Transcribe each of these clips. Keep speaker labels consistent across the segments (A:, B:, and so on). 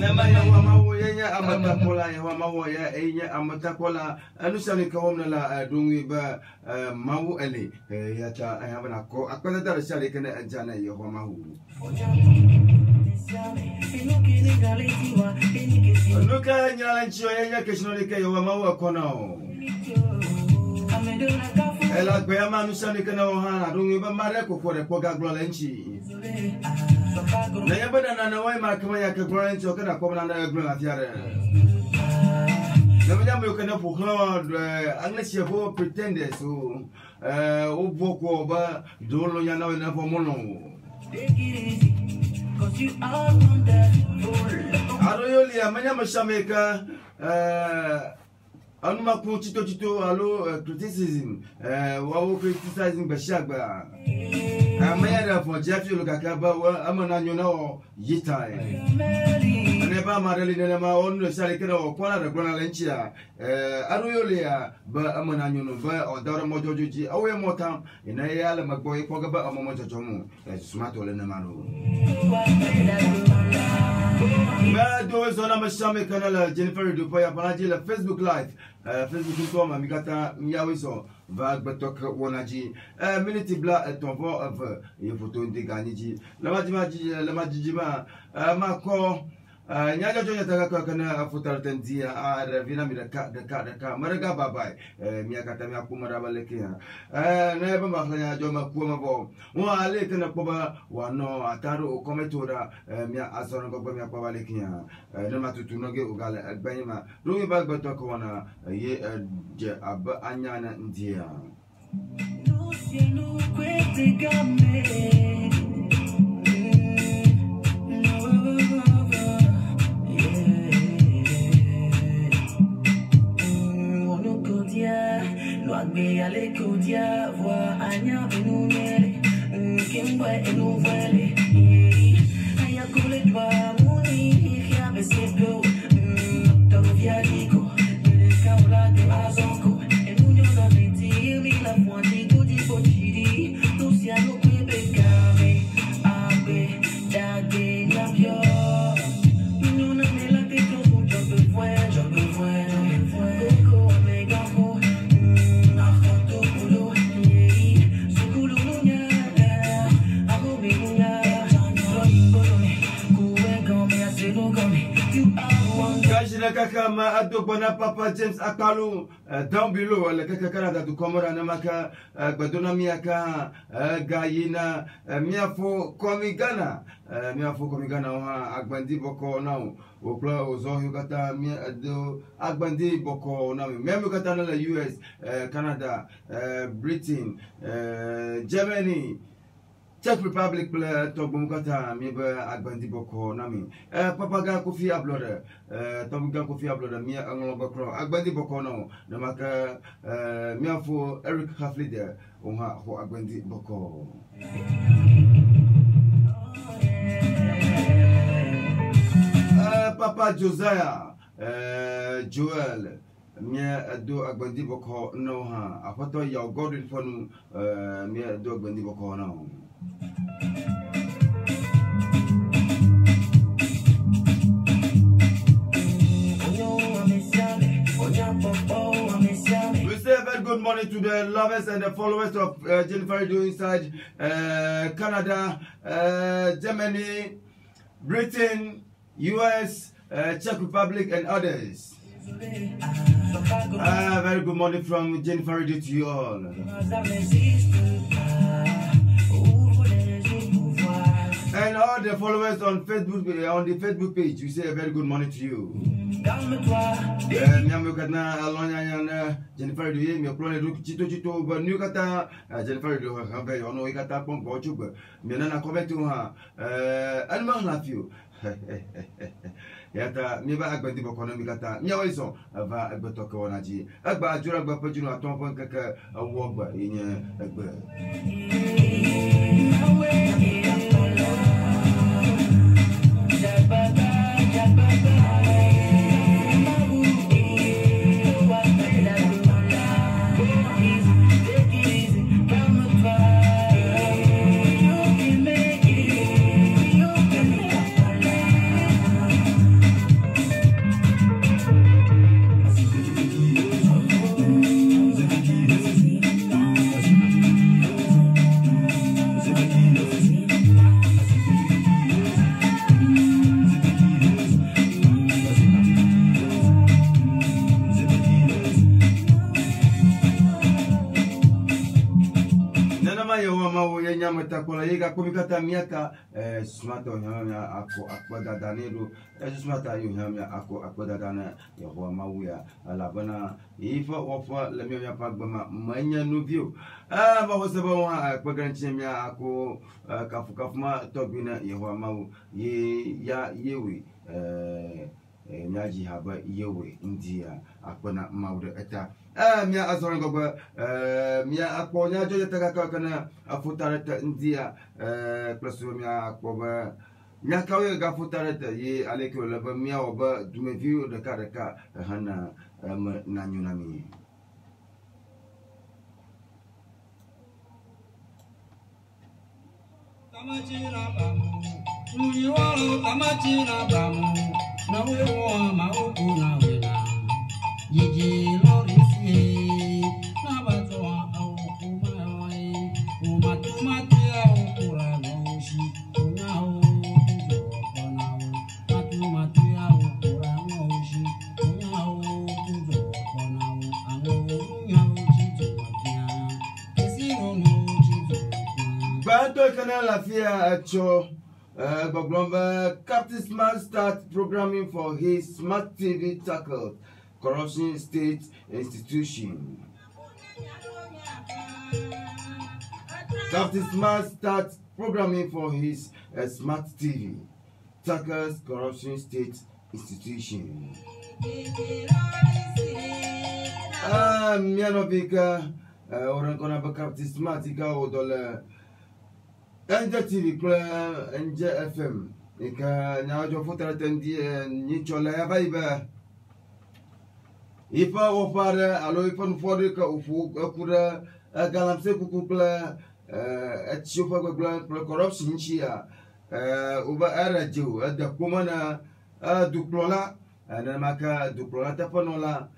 A: Nama ya wamawo ya amatakola ya wamawo ya enya amatakola anusani kawomna la dungi ba mawu ele ya ta ayabana ko akwada dar shari kana anjana ya wamawu Nuka nyala nchiyo ya keshnoli ke ya wamawu akonao Ela kwa yama anusani kana wahana dungi ba mare kukore kwa gaglola nchi Na yabada na wai makama ya kaglola nchi wakana kwa mna na glola fiare Na mjambo yukana pukla Agnes yako pretende so Uboko ba dolo ya nawe na pomono Aroyoli ya manyama shameka Anuma ku chito alo criticism wawo criticizing bashagba Amaya for Jeffy Lukakaba amana nyona o yitai Aneba mareli nema onu salikera o kwala da gbona lenchia Aroyolia ba amana nyono ba odara mojojoji awe mota ina yala magboy kwagaba amomo jojomu smart ole nema no Ma do zona mashame kanala Jennifer Dupoya panaji la Facebook live Facebook toi mamikata miawiso va batok wonaji minute bla ton vo et photo de ganiji la majima mako nyaga jonya taka kana futar tanzia vina miraka daka maraga babai miakata mi akuma rabalekia na ba makhanya joma kuma bo wa ale kana koba wano ataro kometora mi azona gogo mi akwa balekia na matutunoge ugala agbanyima ruwi bag batok wana ye je ab anyana ndia no kwete game Agbe ale kodia voix anya benunele kimba enuvele aya kule twa muni ya besepo to via dico le kaula de azonko enunyo na meti mi la fonti tutti potiri tu sia no kwebe kame abe dage la pio nuna me la que tout je besoin coco mega fo Kaka ma adobana papa James Akalu down below le kaka Canada du Komora na maka gbadona miaka gayina miafo komigana wa agbandi boko now opla ozo yugata mi ado agbandi boko now meme yugata na US Canada Britain Germany Czech Republic Tobumkata miba agbandi boko nami papa ga kofi abloda Tobuga kofi abloda mi angloba kro agbandi boko no namaka miafo Eric Haflide onha ho agbandi boko Papa Josiah Joel Mia do agbandi boko no ha afoto ya Godwin fonu mia do agbandi boko no We say a very good morning to the lovers and the followers of Jennifer Do inside Canada, Germany, Britain, US, Czech Republic and others. Very good morning from Jennifer Radio to you all. And all the followers on Facebook, on the Facebook page, we say a very good morning to you. Jennifer Do me plone do chito ba new kata Jennifer Do ha be ono ikata pon ko chuba me na comment ha alma na fiu yata mi ba agbadi boko no mi kata mi awiso va agbeto ko naji agba ajura agba pejunu aton pon kaka awo agba yin agba kola yega komikata miaka smata onyamia ako akpada danero smata yonyamia ako akpada dana Yehova mawuya alabana ifa ofa lemia pagbama manya nuvio ba hosaba wa akpaganchemia ako kafukafuma tobina Yehova mawu ya yewe nyaji haba yewe india akpana mawde eta mia azoran goba mia akponya joja taka kana afutarata india plus mia akpoba mia kawe ga futarata ye aleko laba mia oba dumeviu de kareka hana nanyunami
B: tamachina bamu nuyiwalo tamachina bamu nawe wa mauku na wena yiji lorisi na batwa au kumai umatumatia ukura noshi unao kujo konao matumatia ukura noshi unao kujo konao anu nyao chijo matia kesiro no chijo
A: Bato kana la fia acho Captain Smart start programming for his Smart TV tackled Corruption State Institution. Captain Smart start programming for his Smart TV tackles Corruption State Institution. Mianovika orang kona ba Captain Smart ika odola Anja TV kula Anja FM ika nyajo futara tendi ni chola ya baiba ipa opare alo ipa nfode ka ufu akura galamse kukula atshofa kula corruption chia uba arajo ada kumana duplola ana maka duplola tapanola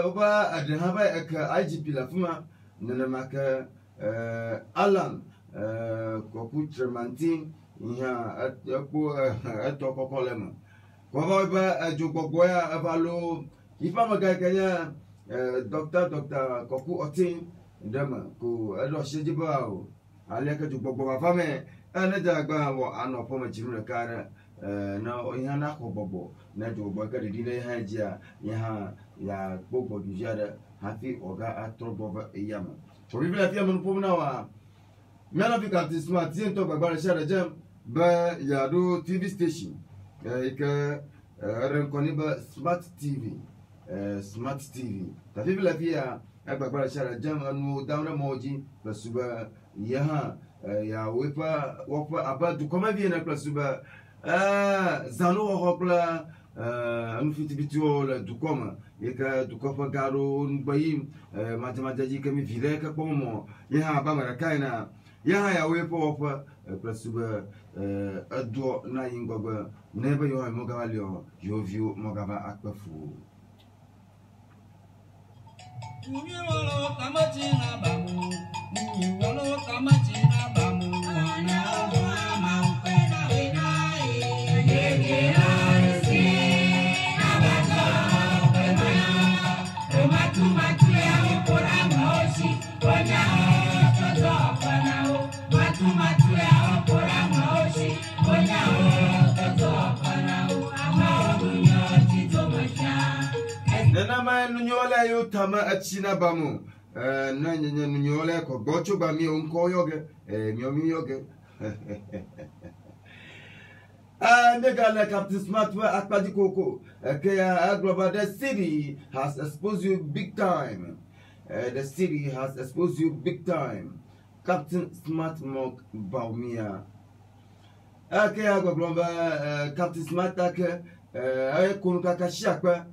A: uba adhaba ka IGP la fuma nana maka Alan koku tremantin ya atoko kolema kwa ba jogogoya avalo ifa magakanya doctor koku otin ndama ko ado shejiba o aleka jogogo afame ana jagba wo anopo machiru kara na onya na ko bobo na jogogo ka dide hajia ya gbogbo dujara hafi oga atrobo yama so we be afia mun pomna wa Mena fi Captain Smart yin to gbagba share jam ba yado TV station ika renkoni ba Smart TV ta fi la fia gbagba share jam anu dawna moji basuba ya wepa wopa abadu koma bi na plasuba zanu hokla anu fiti bitio la dukoma ika dukofa garo nbayim matemaji kami vile ka pomo ya ba marakaina ya wepo wopa plasuba ado na yingogba neba yo mogavalio yovio mogava akpafu
B: Uniwalo tamachina bamu Uniwalo tamachina bamu na mama upena wenai yeye arisi abato upena umatu ya ukura moshi onya toto panao matu ya ukura moshi onya toto panao ama tito masha
A: Nana ma nunyola yo tama achina bamu na nyanya nunyola ko gocho ba mi onko yoge mi yoge Negala Captain Smart wa akpadi koko kaya global the city has exposed you big time the city has exposed you big time Captain Smart mok baumia kaya global Captain Smart ake kunuka kashakwa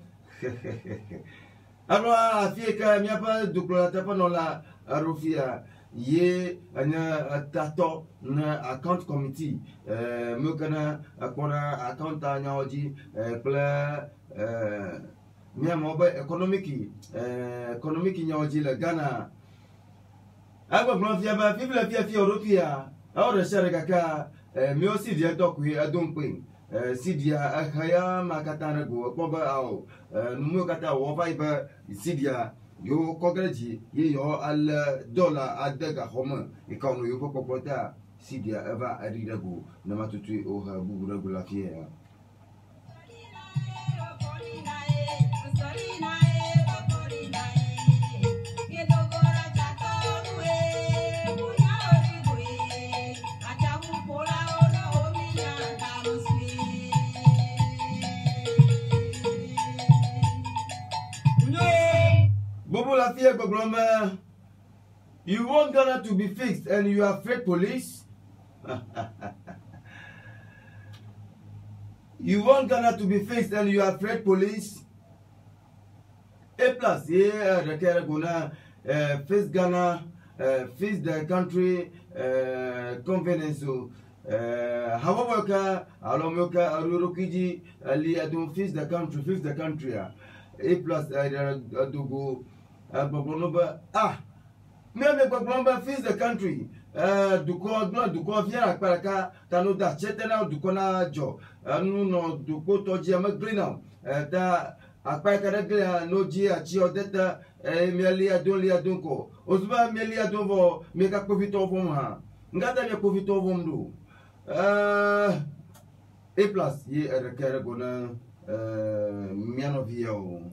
A: alors afika miapa duplola tapanola arofia ye anya tato na account committee mukana akona account anyaoji pla mia moba economic nyaoji la Ghana agba blonfia ba fibla fia europia awre shere kaka mi osi dia dokwe adompe sidia akaya makatana go boba ao numu kata wo vibe sidia yo kogreji ye yo al dollar adaga homa ikono yo popota si dia eva aridago na matutui o ha bugurago la fiera. Bobo la fiera Bobloma. You want Ghana to be fixed and you are afraid police? You want Ghana to be fixed and you are afraid police? A plus, yeah, the care gonna fix Ghana, fix the country, convenience. However, Alomoka, Arurokiji, Ali, I don't fix the country, A plus, I do go, même quand fils the country, duko vient à Paraka, Tanoda, Chetena, Dukona Jo, no duko toji green ta Apaka no Gia, Chiodeta, Melia Dolia Dunko, Osba Melia Dovo, make a profito from her. Ngata me profito from do. A plus, ye a caragona, Mianovio.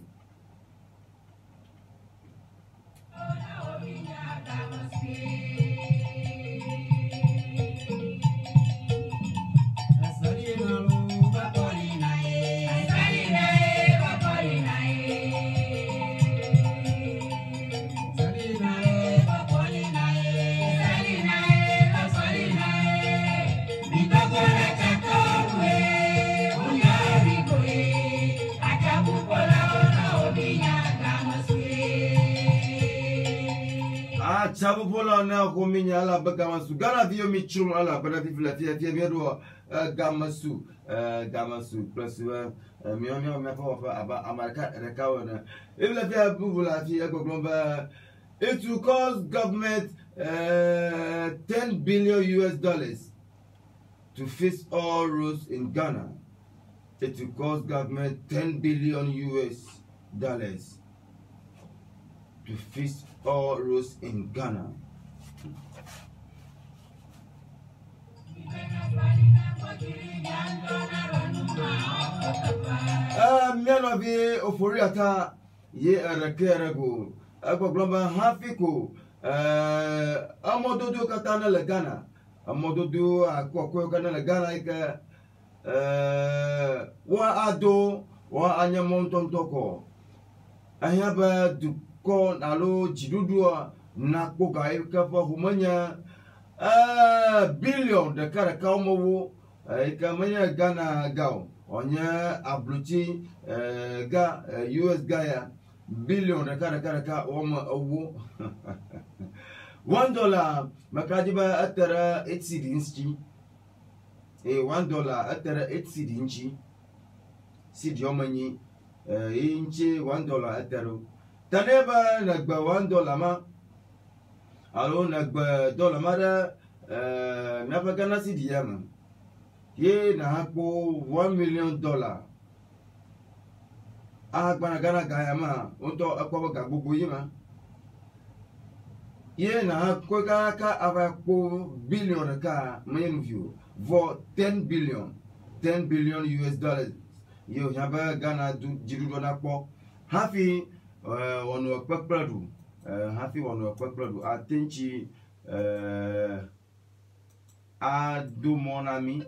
A: Chabu pola na kominya ala bagamasu Ghana vio michum ala bana vivla fia mero gamasu plus mio me fa aba America rekawana evla fia buvula fia goglomba it will cost government $10 billion to fix all roads in Ghana. It will cost government $10 billion to fix all roads in Ghana. Mianovi oforiata ye arakerego agogloma hafiko amododo katana le Ghana amododo akoko kana le Ghana ika wa ado wa anyamontoko ayaba du kon alo jidudua na koga ikafa humanya billion de kara kaumo ikamanya Ghana gao onya abluchi ga US gaya billion de kara ka oma owo $1 makajiba atara 8 cedi inchi $1 atara 8 cedi inchi cedi omanyi inchi $1 ataro Taneba nagba $1 ma alo nagba $1 ma da napa Ghana cedi yama ye na hapo $1 million agba na Ghana gaya ma onto akwa ga gbogbo yima ye na hapo ka avapo billion ka main view for $10 billion yo yaba Ghana jirudo na po hafi wano kwakpradu hafi wano kwakpradu atenchi adu monami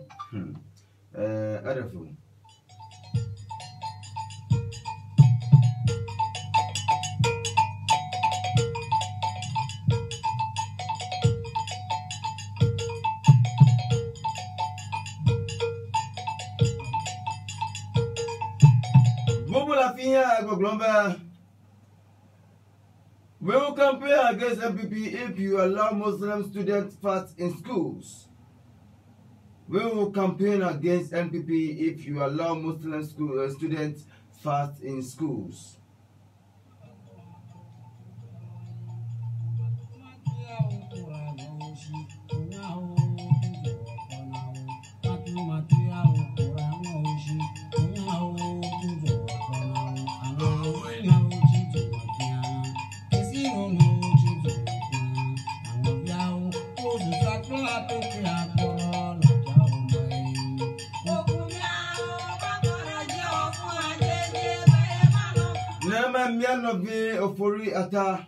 A: arafu Bobo la finya goglomba. We will campaign against MPP if you allow Muslim students fast in schools. We will campaign against MPP if you allow Muslim students fast in schools.
B: Thank you.
A: Mianovi Ofori Ata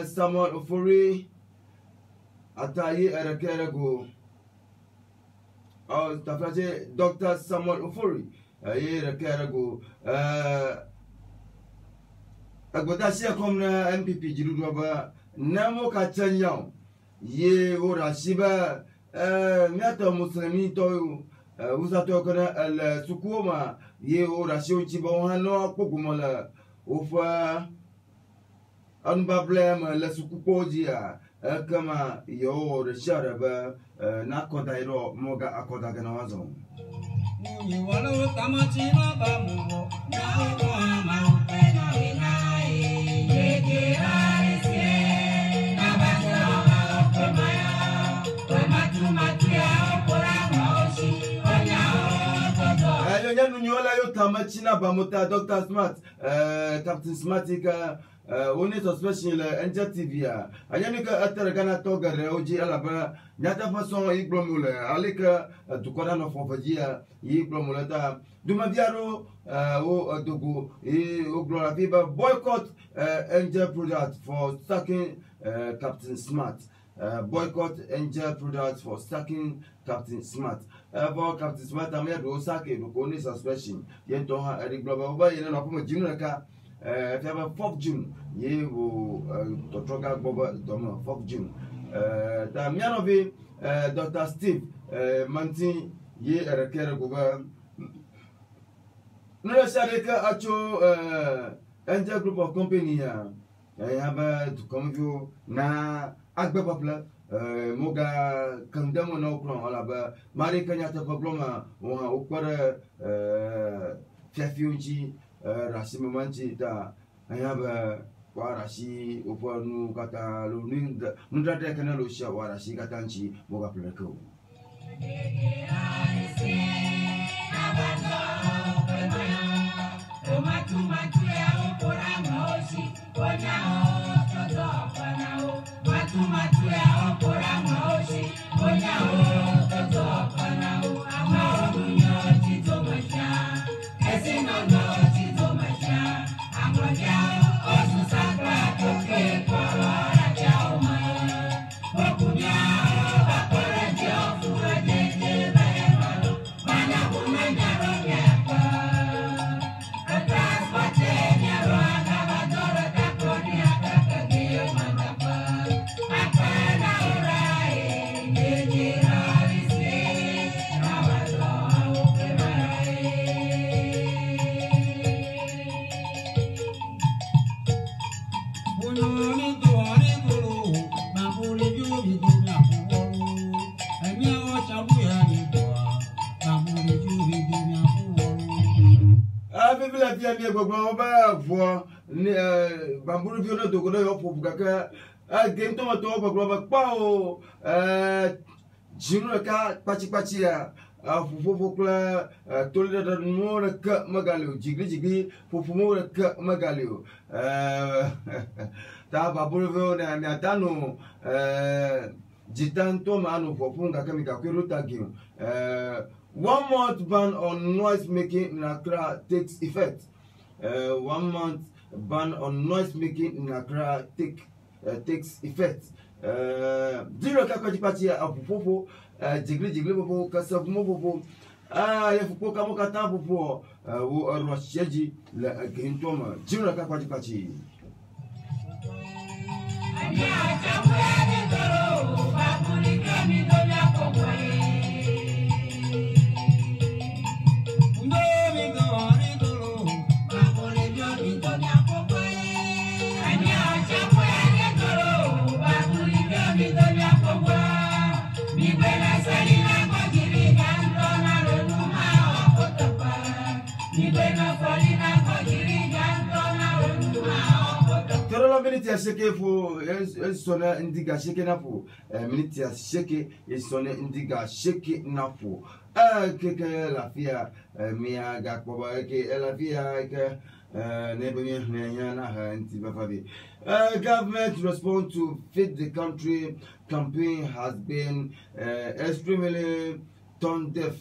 A: Samuel Ofori Ata Ye Erekerego. Oh, Tafraje Dr. Samuel Ofori Ye Erekerego. Agbodasia comme MPP Jirudoba Namo Kachanyan Ye Ora Shiba Miata Muslimi Toyo Usato Kana El Sukuma Ye Ora Shiochibo Hano Pokumala Ufa Unbablem La Sukupojia Kama Yo Sharaba Nakodairo Moga Akodaganazo.
B: You wallow Tamachina Bamu, now I'm
A: Tamachina Bamuta, Dr. Smart, Captain Smartica, only suspension Angel TV. Ayamika Ataragana Toga, Oji Alaba, Yata Fason, Ibromule, Alika, Tukana of Fofajia, Ibromulata, Dumaviaro, O Dogo, Oglora Viva, boycott Angel Products for stacking Captain Smart. Boycott Angel Products for stacking Captain Smart. For Captain Smart, I made Osaka, only suspension. Yet don't have Eric Global, you know, from a junior car. If you have a 4th June, you will Totroga Boba Doma, 4th June. The Mianovi, Dr. Steve Mantin, ye a care over. No, Sareka Acho Angel Group of Company. I have to come with you now. Agba Popla, Moga Kandamo no Kron, Alaba, Marie Kanyata Pobloma, Okara Fiafuji, Rasimamanchi, I have a Warashi, Oponu Kata, Nundra Canalosha, Warashi Katanchi, Moga Pleco. Bamboo Viola to go for Gaka, game tomato over Global Pow, Junaka, Pachipachia, Fufukla, Toledo more cut Magalio, Jiggy, Fufumora cut Magalio, Tababuro and Natano, Gitanto Mano for Punga Kamika Kirutagim. 1 month ban on noise making in Accra takes effect. 1 month ban on noise making in Accra takes effect. Zero Kakachipachia of Popo, Jigli Popo, Kasamopo, Yafuko Kamokata Popo, who are Roshaji, again Toma, Zero Kapachipachi. Minute shake for sona indiga shake na for minute shake sona indiga shake na for keke la fia mia ga ko ba ke la fia ke ne be nya na ha anti ba fa bi government response to feed the country campaign has been extremely tone deaf.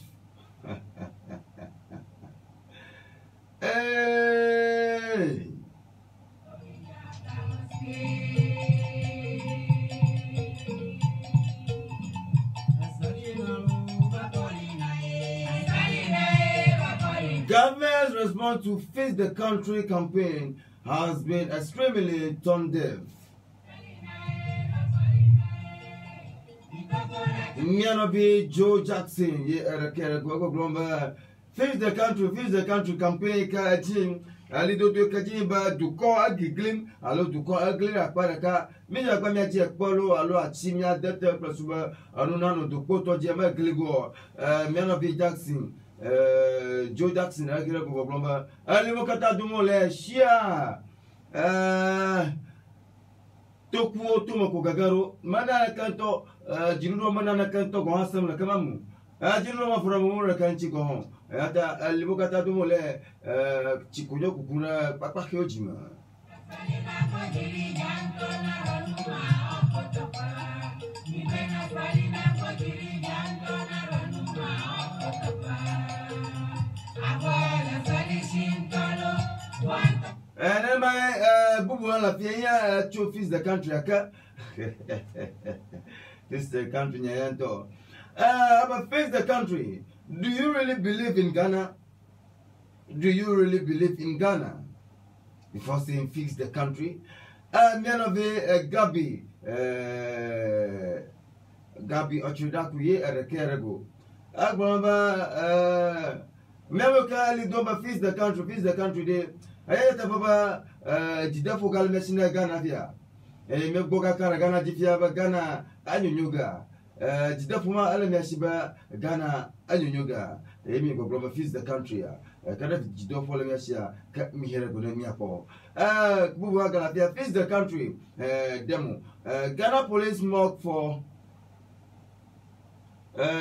A: Hey, response to Face the Country campaign has been extremely tone deaf. Nyanobi Joe Jackson, Face the Country campaign ka jin ali do ka jin ba du ko agiglim alo du ko aglir apara ka mi ya gba mi aji epolo alo ati mi adete plus ba anu nanu du ko to je ma gligo Nyanobi Jackson Joe Jackson agire ko blomba ali mo kata du mo le shia toku otumo ko gagaro mana kanto jinuno mana na kanto go hasam la kamamu jinuno ma fura mo ra kanchi go hon ata alibokata do mole chikujo kukuna papa kyojima bubu la fienya cho fils de country aka this the country nyanto about face the country. Do you really believe in Ghana? Do you really believe in Ghana? Before saying fix the country, Gabi Ochudakuye Erekerego. Agbamba Memoka Lidoba fix the country day. Ayata Baba Jidafo Galmesina Ghana via. Meboga Karagana Jifia Ghana Anyuga. Jidafuma Alamyashiba Ghana Anyuga. Emi Bobroma fix the country. Kada Jidofo Lamyasia Mihere Gonemiapo. Bubu Galafia fix the country. Demo. Ghana police mock for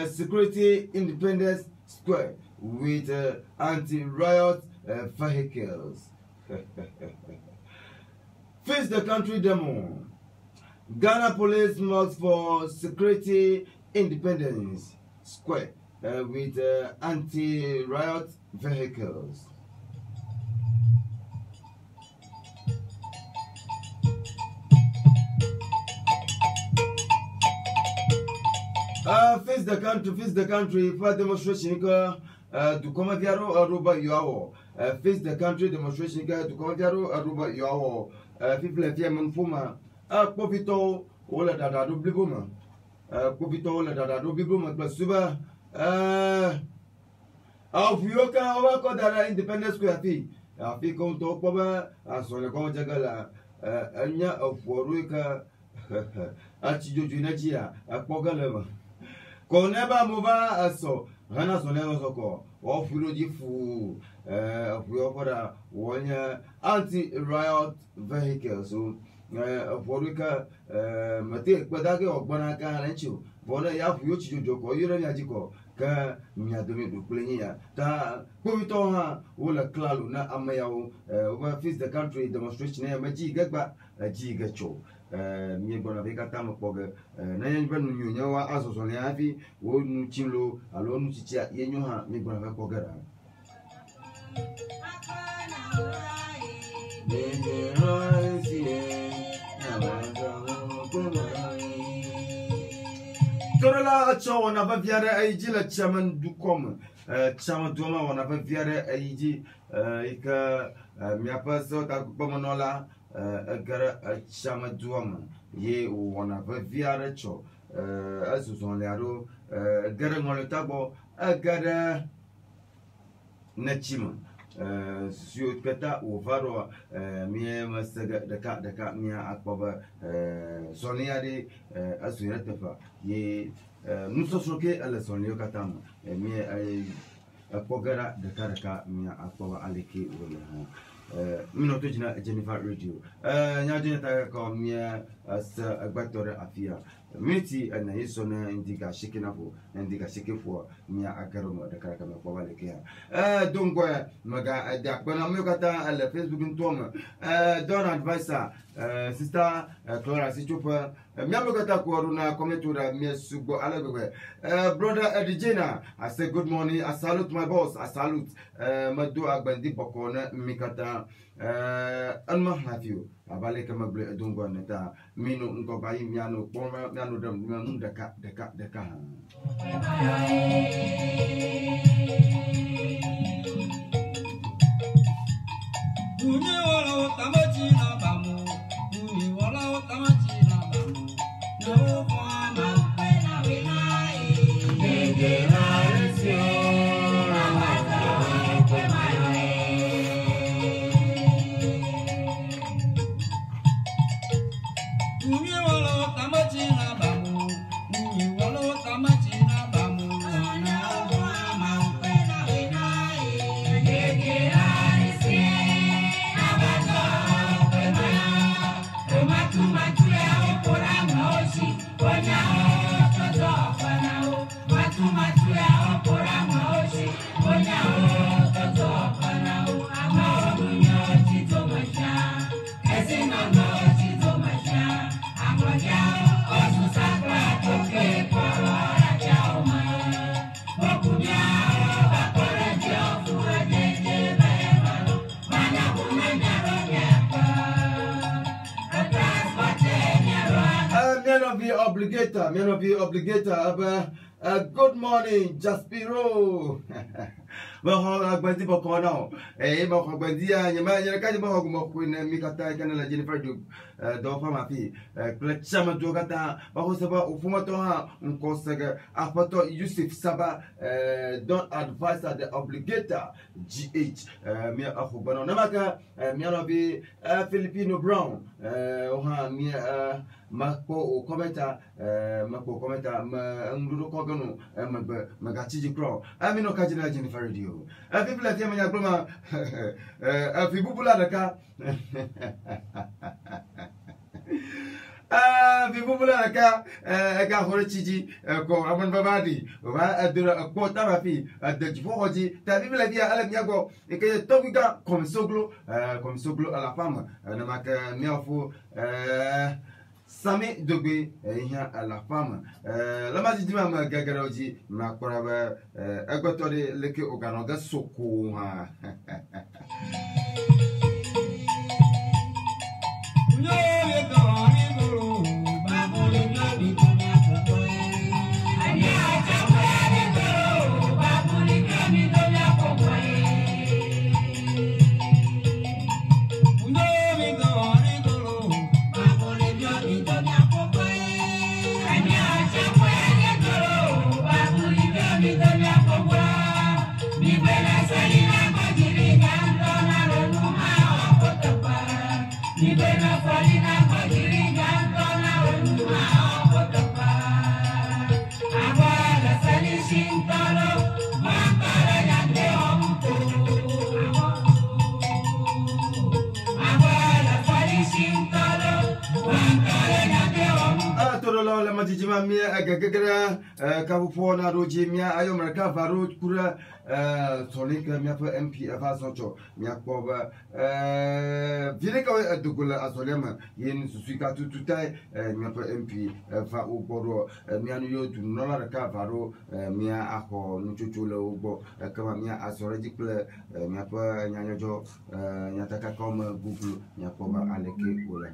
A: security independence square with anti-riot vehicles. Fix the country demo. Ghana police marks for security independence square with anti-riot vehicles. Face the country for demonstration to Comadiaro Aruba Yao. Face the country demonstration to Comadiaro Aruba Yao. People at Yemen Fuma. Popito Ola Dada do Blibuma. Popito Ola Dada do Blibuma plus Suba. Of Yoka Wako Dada Independence Square fee. A fee come to Poba, as on the Comajagala, Anya of Waruka, Achijo Junachia, a Pogaleva. Koneba Mova Aso, Hana Soneva Soko, or Furojifu, of Yopora, 1 year anti-riot vehicles. So, Waruka, Mate, Padake or Bonaka and Chu, Bona Yaf Yuchijoko, Yurajiko, Ka Miadomi to Plenia, Ta Povitoha, Ola Claluna, Amayao, over Fix the Country demonstration, Maji Gagba, a Gigacho. Mi bonaveka tamo poga na yenba nu nyawa aso so ne afi wo nu chimlo alo nu chichia yenyo ha mi bonaveka pogara Torola cho wana ba viare aiji la chaman dukom chaman doma wana ba viare aiji ika mi apaso ta pomonola agara chama duama ye wana va viare cho azuzon learo gara ngole tabo agara nachima sio kata ovaro mie masaga daka mia akbaba soniade asura tafa ye nusosoke ala sonio katama mie akbogara daka mia akbaba aleke wala Minuto jina Jennifer Radio. Nyajina ta ko mia as agbatore afia. Miti na yeso na indiga shikinapo, indiga shikifo mia akaromo da karaka me kwa lekea. Dongo maga da bana mo kata ala Facebook ntoma. Don advisor sister Clara Sichupa. Mia mo kata ko runa komentura mia sugo ala gogo. Brother Edijena, I say good morning. I salute my boss. I salute Madu Agbandi Bokona Mikata Anma Hafiu. Abaleka Magle Dongo Neta Mino Ngobai Miano Poma Miano Dam Deka. obligator, me no be obligator. Good morning, Jaspiro. Agbanti boko now. Boko agbandia nyama nyaka boko mo kuin mikata kana la Jennifer du do fama fi. Klechama do kata bako saba ufuma to ha nkosega apato Yusuf Saba don't advise that the obligator GH mi afubano namaka mi no be Filipino Brown oha mi mako commenta nguru ko ganu magachiji pro amino kajina Jennifer radio people like me yagroma bubula daka bubula daka ka horchiji ko aman babadi wa adura ko tarafi adji foji ta people like ya ala nyago ke tokuga komisoglo à la femme namaka miafu Sami Dogbe à la femme. La majidima ma gagaroji ma koraba agotore leke oganoga soko ha. La majijima mia agagara kabufona roji mia ayo marka varo kura sonika mia pa MP ava soncho mia koba vile ka dugula asolema yen susika tutai mia pa MP va uboro mia no yo dunola ka varo mia ako nuchuchule ubo kama mia asoreji ple mia pa nyanyojo nyataka kama Google mia koba aleke ule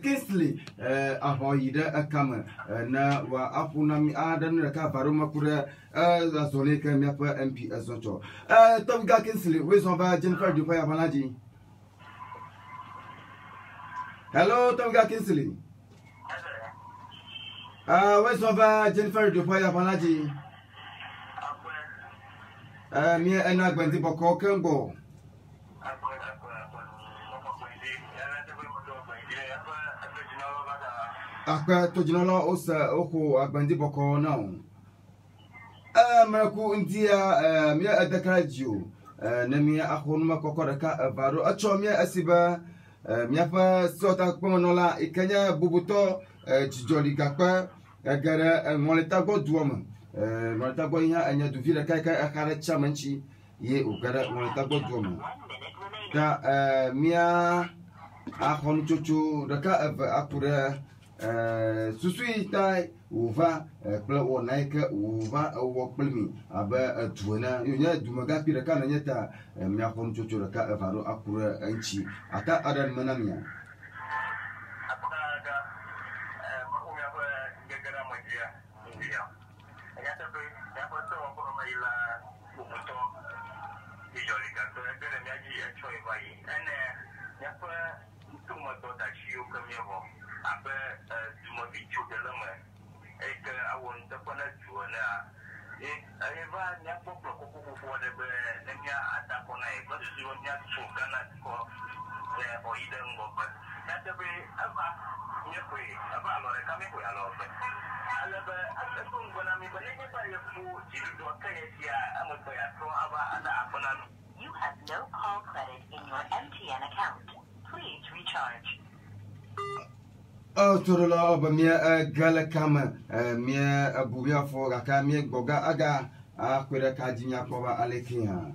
A: Kingsley ahoyida kama na wa apuna mi adan ka varuma kura azole ka mi apa MP azocho Tomga Kingsley we s'en va Jennifer du Paya Balaji. Hello Tomga Kingsley. We s'en va Jennifer du Paya Balaji. Mi ena gbendi boko kengo. Akwa tojinola osa oko agbandi boko now. Maraku ndia mi adakajio na mi akhonuma kokoraka varo achomia asiba mi afa sota konola ikanya bubuto jijoli gakwa gara ngoleta goduoma ngoleta go nya anya duvira kai akara chamanchi ye ugara ngoleta goduoma ta mia akhon chuchu daka akura susui tai uva kple wɔna yi ke wòva ewɔ kple mi abe du ene yonye dumegakpi ɖeka nenye ta miaƒe nutsotso ɖeka eva ɖo aku ɖe eŋuti ata aɖe me na mia.
C: You have no call credit in your MTN account. Please recharge.
A: Torola ba mia gala kama mia abubia fo gaka mia goga aga akwere ka jinya ko ba alekia.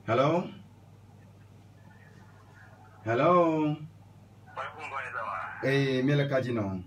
A: Hello? Hello? Eh, mia la kajino.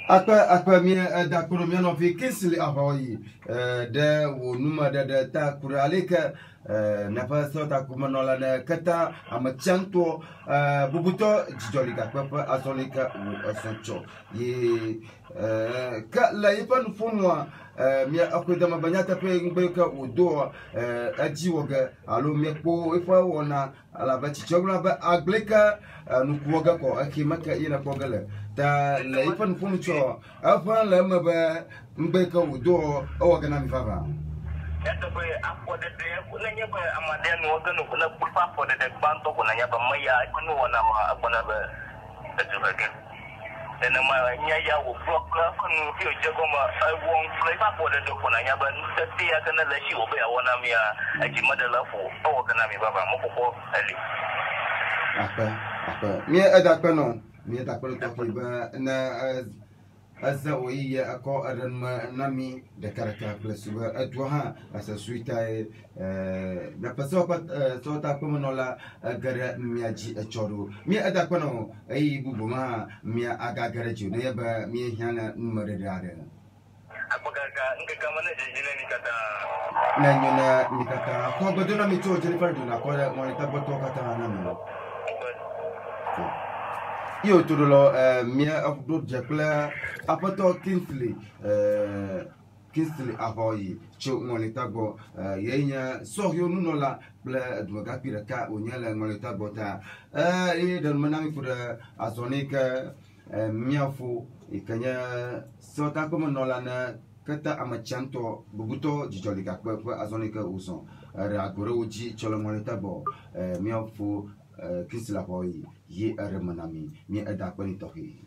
A: Akpa mi da kuro mi no fi kinsili ahoyi de wo numa de ta kuro aleka napa sota kumanola na kata amachanto bubuto jijolika papa asolika asoncho ye ka la yepan funwa mia akweda mabanyata pe ngbeyoka udo ajiwoga alo mekpo ifa wona ala ba chichogla ba agleka nukuwoga ko akimaka ina kogala ta la yepan funcho afa la maba ngbeyoka udo awagana mifava
D: Yadda bai akwai da ya kuna ya bai amma da no ga no kula kulfa ko da ban to kuna ya ban mai ya kunu wana ma akwana ba da juba ga dan ma nya ya wo block la kunu fi je ko ma ai won flavor ko da kuna ya ban da ya kana la shi o bai wana mi ya aji madala fo o kana mi baba mo ko ali
A: apa mi ada kono mi ta ko to ba na الزاوية أكو أرن نامي ذكرتها بلسوا أدوها أساسويتا نبصوبات صوتا كمنولا غير مياجي أشورو مي أدا كنو أي بوبما مي أغا غرجو نيبا مي هانا نمردارة
D: أبغاك إنك كمان جينا نكتا
A: نانينا نكتا كو بدونا ميتو جينيفر دونا كو مونيتا بوتو كتا نامي Yo tudolo mia afdo jakla apato Kingsley ahoyi cho ngolita go yenya sohyo nunola bla dwaga piraka onyala ngolita bota e dan manami fura asonika miafu ikanya sota como nola na kata amachanto bubuto jijolika kwa asonika uson ra goro uji cholo ngolita bo miafu Kingsley ahoyi ye aramanami mi ada kwani tohi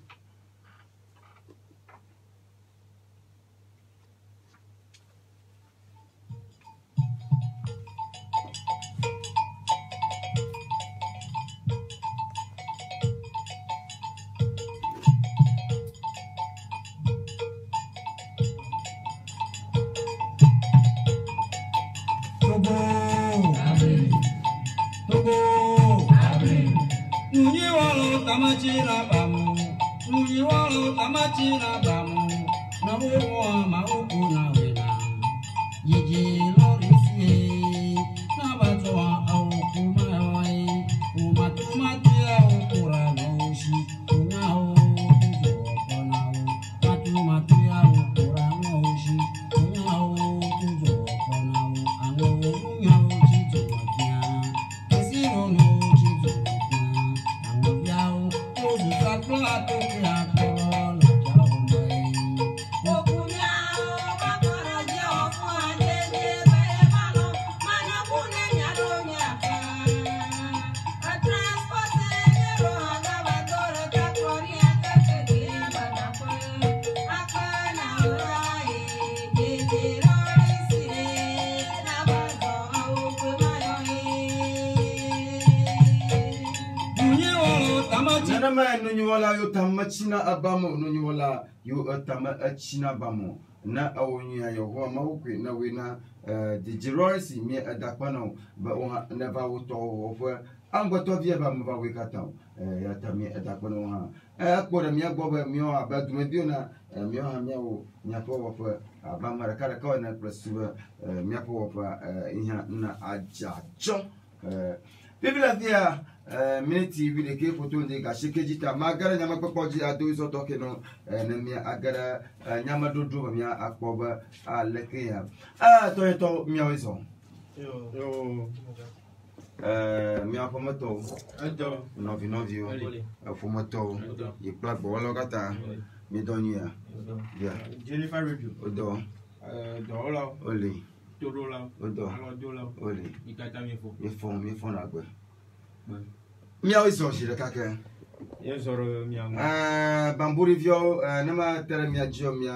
B: Tamachina bamu, nuni walo tamachina bamu, na wuwa mauku na wena. Yiji lorisi, na batwa au kumawai, umatumatia ukura noshi, unao kuzo konao, matumatia ukura noshi, unao kuzo konao, ano unyao chizo matia, kisiro no chizo matia.
A: Nanama nunyuwala yo tamachina abamo nunyuwala yo tamachina bamo na awunya yo ho mawukwe na wena dijiroisi mi adapano ba o neva wuto ho angwato vie ba mva wekata ya tami adapano ha akora mi agboba mi o abaduma biona mi o ha mi o nyapo wo fa abamara kara ka na plasuba mi apo wo fa iha na ajajo biblia via minute video ke photo ndi ga shekejita magara nyama kpoji ado iso toke no na mi agara nyama dodo mi akpoba aleke ya to mi awiso yo mi afomoto ado novio afomoto e plat bo lo kata mi donia ya
E: Jennifer Radio
A: odo
E: dola
A: oli
E: dola
A: odo
E: dola
A: oli
E: ikata mi
A: fo na gbe mi awiso shire kake
E: yezoro mi angu
A: bamburi vyo nama tere mi ajio mi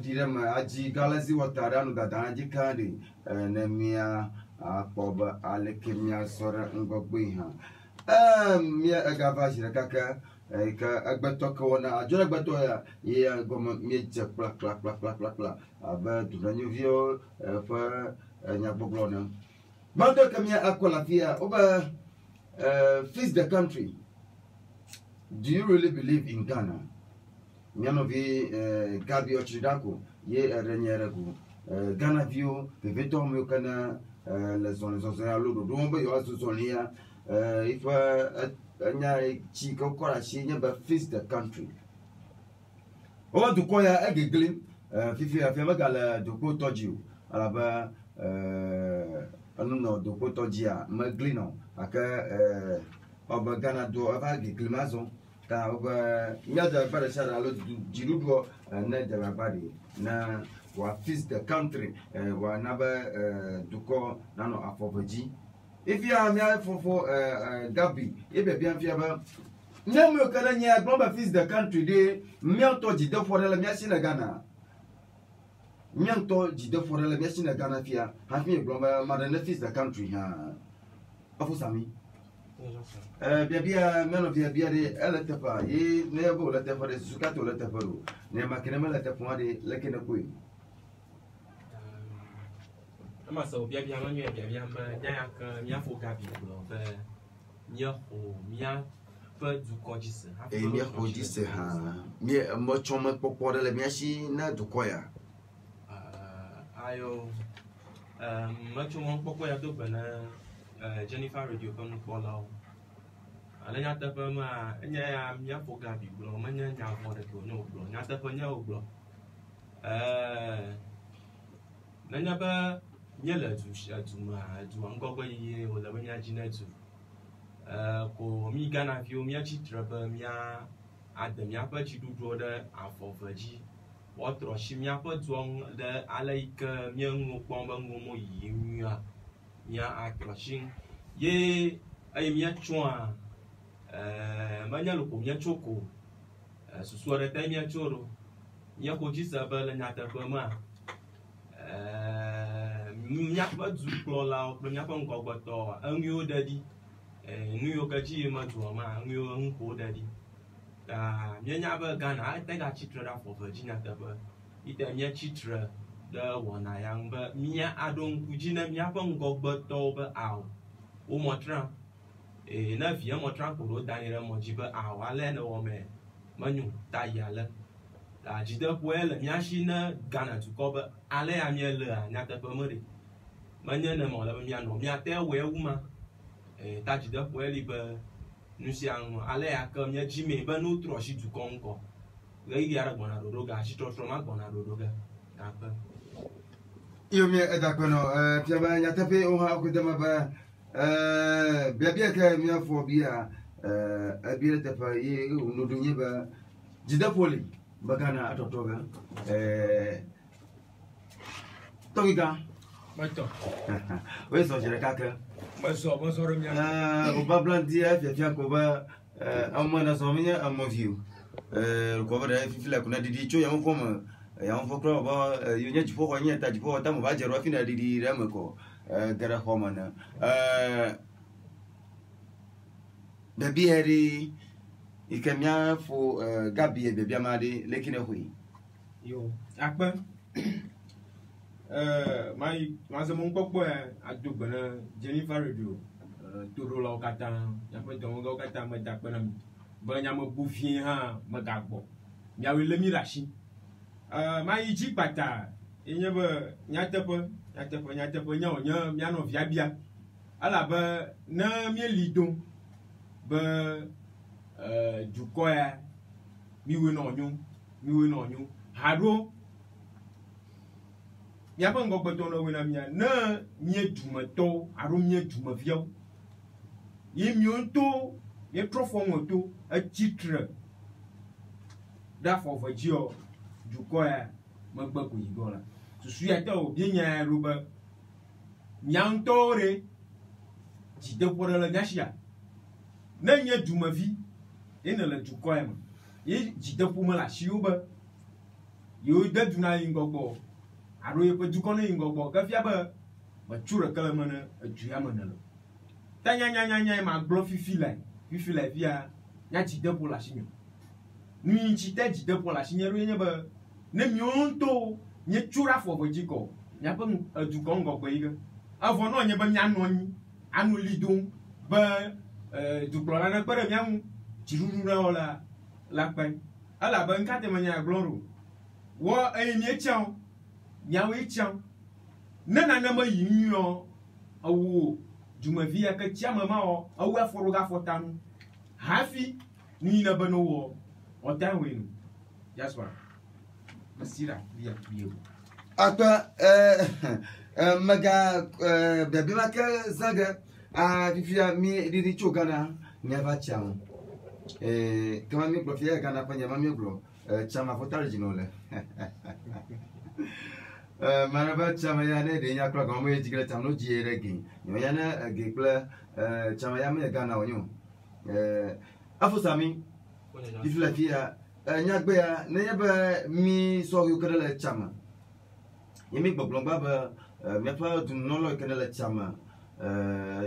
A: direma aji galazi watara no dada aji kandi na mi akpoba aleke mi asora ngogbe ha mi agava shire kake ka agbeto ko na ajora agbeto ya ye goma mi je plak aba duranyo vyo fa nyagboglo na bando kamia akola fia oba face the country. Do you really believe in Ghana? Mianovi Gabi Ochidako, ye renyeregu. Ghana view, Peveto Mukana, le zɔlizɔzɔ alo ɖoɖo ŋu be yewoazɔ zɔlia yiƒe enya tsi ke wokɔ ɖe asi nye be face the country. Woƒe dukɔ ya egeglim fifi afia megale dukɔ tɔdzi o alabe enunɔ dukɔ tɔdzia megli nɔ gake ɔbe Ghana do eva geglim azɔ ta wobe míadze agba ɖe sia ɖe alo dziɖuɖuɔ ne dze agba ɖi ne wòa face the country wòana be dukɔ nanɔ afɔve dzi. Ifia mía fofo Gabi ebiabia fia be míamewo ke ɖe nye agblɔ be face the country ɖe míaŋutɔ dzideƒo ɖe le mía si le Ghana. Míaŋutɔ dzideƒo ɖe le mía si le Ghana fia hafi egblɔ be maɖe ne face the country hã. Afo sami. Biabia míanɔvia bia ɖe ele teƒea ye ne be wòle teƒe ɖe susu katã wòle teƒe ɖo ne make ne mele teƒea ɖe leke ne koe.
F: Ama se biabia me nyuie biabia be nya ke míafo Gabi gblɔ be míexɔ míaƒe dukɔ dzi se.
A: Míexɔ dzi se hã. Metsɔmekpɔkpɔ ɖe le mía si na dukɔ ya.
F: Ayo metsɔmekpɔkpɔ ya do gbe ne Jennifer Radio ƒe nukpɔlawo. Ale nyateƒe mea enye ya míafo Gabi gblɔ menye nya vɔ ɖeke wònye wògblɔ nyateƒe nye wògblɔ. Nenye be míele dume dua ŋgɔgbe yiyi wòle be míadzi ne du ko mí Ghanaviwo míatsitre be míade míaƒe dziɖuɖuwo ɖe afɔve dzi woatrɔ asi míaƒe dua ŋu ɖe ale yi ke míeŋuwo kpɔm be ŋuwo me yiyim nyuia mía atrɔ asi ŋu ye eye míatsɔa menye loko míatso ko susu aɖe te míatso ɖo míexɔ dzi se be le nyateƒe mea míaƒe dukplɔlawo kple míaƒe ŋgɔgbetɔwo enuiwo ɖe ɖi nu yiwo ke dzi yim dua mea enuiwo ŋuƒo ɖe ɖi ta míenya be Ghana ate gatsitre ɖe afɔve dzi nyateƒe yite míatsitre ɖe wɔna ya ŋu be mía aɖo ŋku dzi ne míaƒe ŋgɔgbetɔwo be awo wo mɔtram ne vie mɔtram ko ɖo daɖi ɖe mɔ dzi be awo ale ne wɔ me menyo ta yi ale ta dzideƒoe le mía si ne Ghana dukɔ be ale ya míelea nyateƒe me ɖe menye ne me le be míanɔ míate wɔe wu ma ta dzideƒoe li be nu sia ŋu ale ya ke míedzi mee be ne wotrɔ asi dukɔ ŋkɔ ɣeyiɣi aɖe gbɔna ɖoɖo ga asitrɔtrɔ ma gbɔna ɖoɖo ga takpe.
A: Iyo mie edakpenɔ fia be nyateƒe wo hã wokɔde me be biabia ke míafɔ bia ebi ɖe teƒe ye wònoɖo nye be dzideƒo li be Ghana atɔtɔ ge tɔgbi gã
E: Metɔ.
A: woe sɔ dzi ɖeka ke
E: Mesɔ ɖe mía.
A: wòbabla ŋdi fiafia ko be ame ne zɔ menye emɔvi o kɔ be ɖe fifi le ko na ɖiɖi tso yameƒɔ me yameƒɔ kura be yewo nye dziƒoxɔ nye ta dziƒoxɔ tame va dze ɖo hafi ne ɖiɖi ɖe me kɔ ge ɖe xɔ me ne biabia ɖe yi ke míafo Gabi biabia ma ɖe leki ne hoe.
E: Yo akpe. Maze mo ŋkpɔkpɔ ya ado gbe ne Jennifer Radio toɖolawo katã míaƒe dɔwɔlawo katã meda kpe na mi be nyamebu vie hã megagbɔ miawoe lé mi ɖe asi. Mayi dzi kpata yenye be nyateƒe nye wònye míanɔ biabia elabe ne míeli do be dukɔ ya miwoe nɔ nyo haɖo míaƒe ŋgɔgbetɔwo le wɔna mía ne mie dumetɔwo alo mie dumeviawo ye míawo ŋutɔ míetrɔ fɔ ŋɔto etsitre ɖe afɔve dzi dukɔ ya megbe ko yi gbɔ la susu ya te o bienya ya ɖo be mía ŋutɔwo ɖe dzideƒo ɖe le mía sia ne nye dumevi ye ne le dukɔ ya me ye dzideƒo me le asiwo be yewo de du na yi ŋgɔgbɔ alo yeƒe dukɔ ne yi ŋgɔgbɔ ke fia be metso ɖeke le me ne edu ya me ne le ta nyanyanya ma gblɔ fifi la fia nya dzideƒo le asi me nu yi ŋtsi te dzideƒo le asi nye ɖo nye be ne míawo ŋutɔ míetso ɖe afɔve dzi kɔ míaƒe dukɔ ŋgɔgbe yi ke evɔ nɔ nye be míanɔ anyi anɔ li dom be dukplɔla ne kpe ɖe mía ŋu dziɖuɖu ɖe la kpe elabe ŋkate me nya gblɔ ɖo wɔ eye míetsã míawoe tsã ne nane me yi nyuiɔ awo dumevi ya ke tia me ma o awo aforo ga fotanu hafi ni na beno wo o tan we nu Jasper masira via bio
A: Akpa maga bebe maka zaga a fifia mi didi chogana nyava chamo kama mi profia kana panya mami glo chama fotal jinole manaba chama ya ne de nya kla gomo ejigre tamno jiere gi nyo ya na gekla chama ya me gana onyo afusami fifia fia nyagbe ya ne yaba mi so yu kala chama yemi gbogbon ba me fa dun no lo kala chama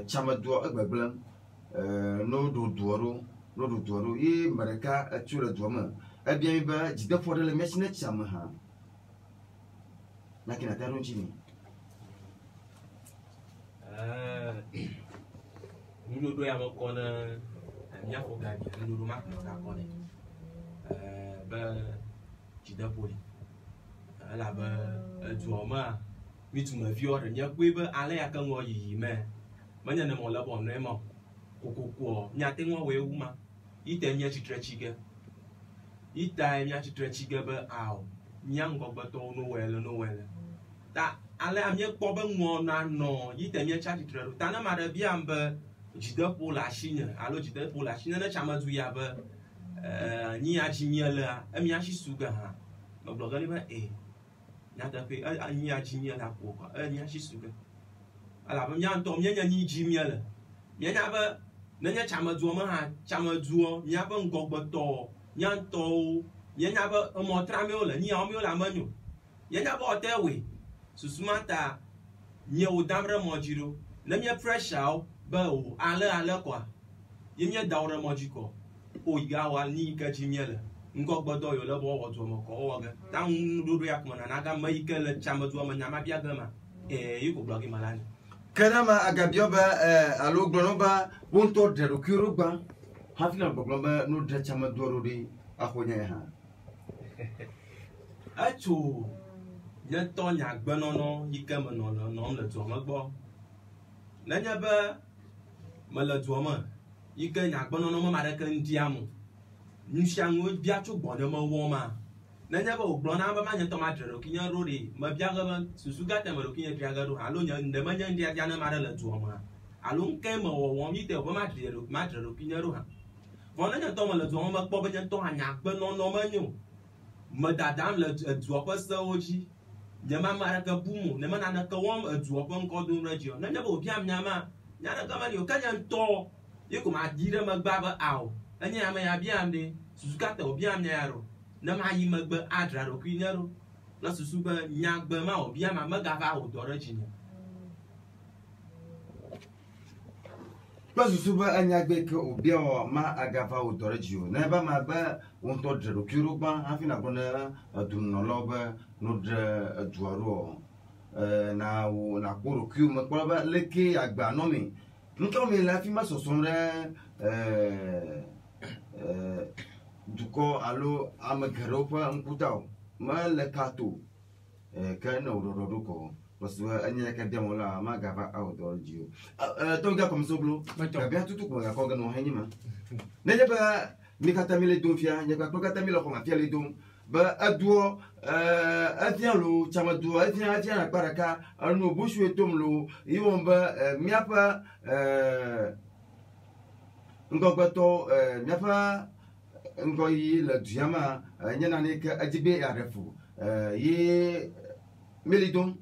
A: chama do agbegblem no do duoro yi maraka atura duoma abia ba jide fo de le machine chama ha nakina taro chini
F: nulo do ya mo kona nya ko ga ni nulo ma ko ka kone ba jide poli ala ba duoma mi tu ma vio de nya kwe ba ale ya kan wo yi me manya ne mo la bo ne mo kokoko nya te ngo we wu ma ite nya chitrechiga ita nya chitrechiga ba aw nya ngo ba to no wele ta ale amye kpo ba ngo na no ite nya chitreru ta na ma de bia mbe jide po la shine alo jide po la shine na chama zu ya ba ni ya chi nyela emi ya shi suga ha ma bloga ni ba nya ta pe ni ya chi nyela ko ko ni ya shi suga ala ba nya to nya ni ji miela nya ba na nya chama zuo ma ha chama zuo nya ba ngogbo to nya to nya ba mo tra me ola ni o me ola manyo nya ba otewe susumata nye o damre mo jiro na nya pressure ba o ale kwa nya dawre mo jiko o iga wa ni ka ji miela ngogbo do yo le bo wo zuo mo ko o ga tan do ya kuma na ga mai ke le chama zuo ma nya ma bia ga ma yiko blogi malani
A: Kanama agabioba alo glonoba wonto de rukuruba hafina glonoba no de chama dorori ahonya ha
F: acho nya to nya gbenono yike me no le to me gbo na nya ba me le to me yike nya gbenono me ma de kan diamu nshango bia cho gbo de me wo ma na nya ba ogbona ba ma nya to ma de ro kinya rori ma bia ga ba susu ga te me ro kinya bia ga ro alo nya nde ma nya ndia na ma de le to ma alo nke me wo mi te ba ma de ro kinya ro ha wona nya to me le to ma kpo ba nya to anya gbenono ma nyu me dadam le to pa sa oji nya ma ma ka bumu ne ma na ka wom to pa nko do radio na nya ba obi am nya ma nya na ga ma ni o ka nya to yiko ma dire ma gba ba aw anya ma ya bia am de susu ga te obi am nya ya ro na ma yi magbe adra ro kwinero na susu ba nyagbe ma obi ama magafa odoro jinya
A: susu ba anyagbe ke obi o ma agafa odoro jio na ba ma ba wonto de rukuruba hafina bona dunno ba no de duaro na koro ku ma kwa ba leke agba no mi nko mi la fi ma soson re duko alo amagaropa nkutao mala kato kana urororuko waswa anya ka demola magava outdoorjio tonga komsoblo kabia tutu ko ga koga no hanyima nanya ba mikata mile donfia nya ka kokata mile ko mafia le don ba aduo avia lo chama duo avia na baraka anu bushu etomlo iwomba miapa ngogbato miapa ngoyi le diama nyana ne ka ajibe arefu ye melidon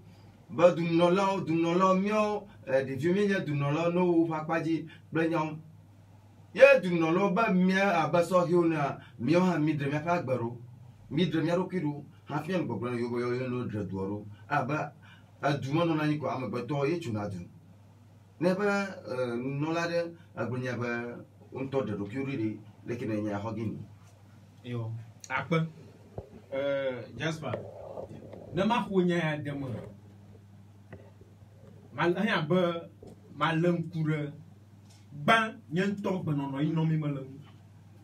A: ba dunolo mio de vieux dunolo no papaji brenyon ye dunolo ba mia abaso hiona mio ha midre me pa gbaro midre mi arokiru ha fian gbogbo yo no dre duoro aba aduma no nani ko amabato ye chunadu neba nolade agbunya ba unto de rokiri lekine nya hogini
E: yo akpa Jasper na ma hunya ya demo mal anya ba malam kura ba nyanto benono inomi malam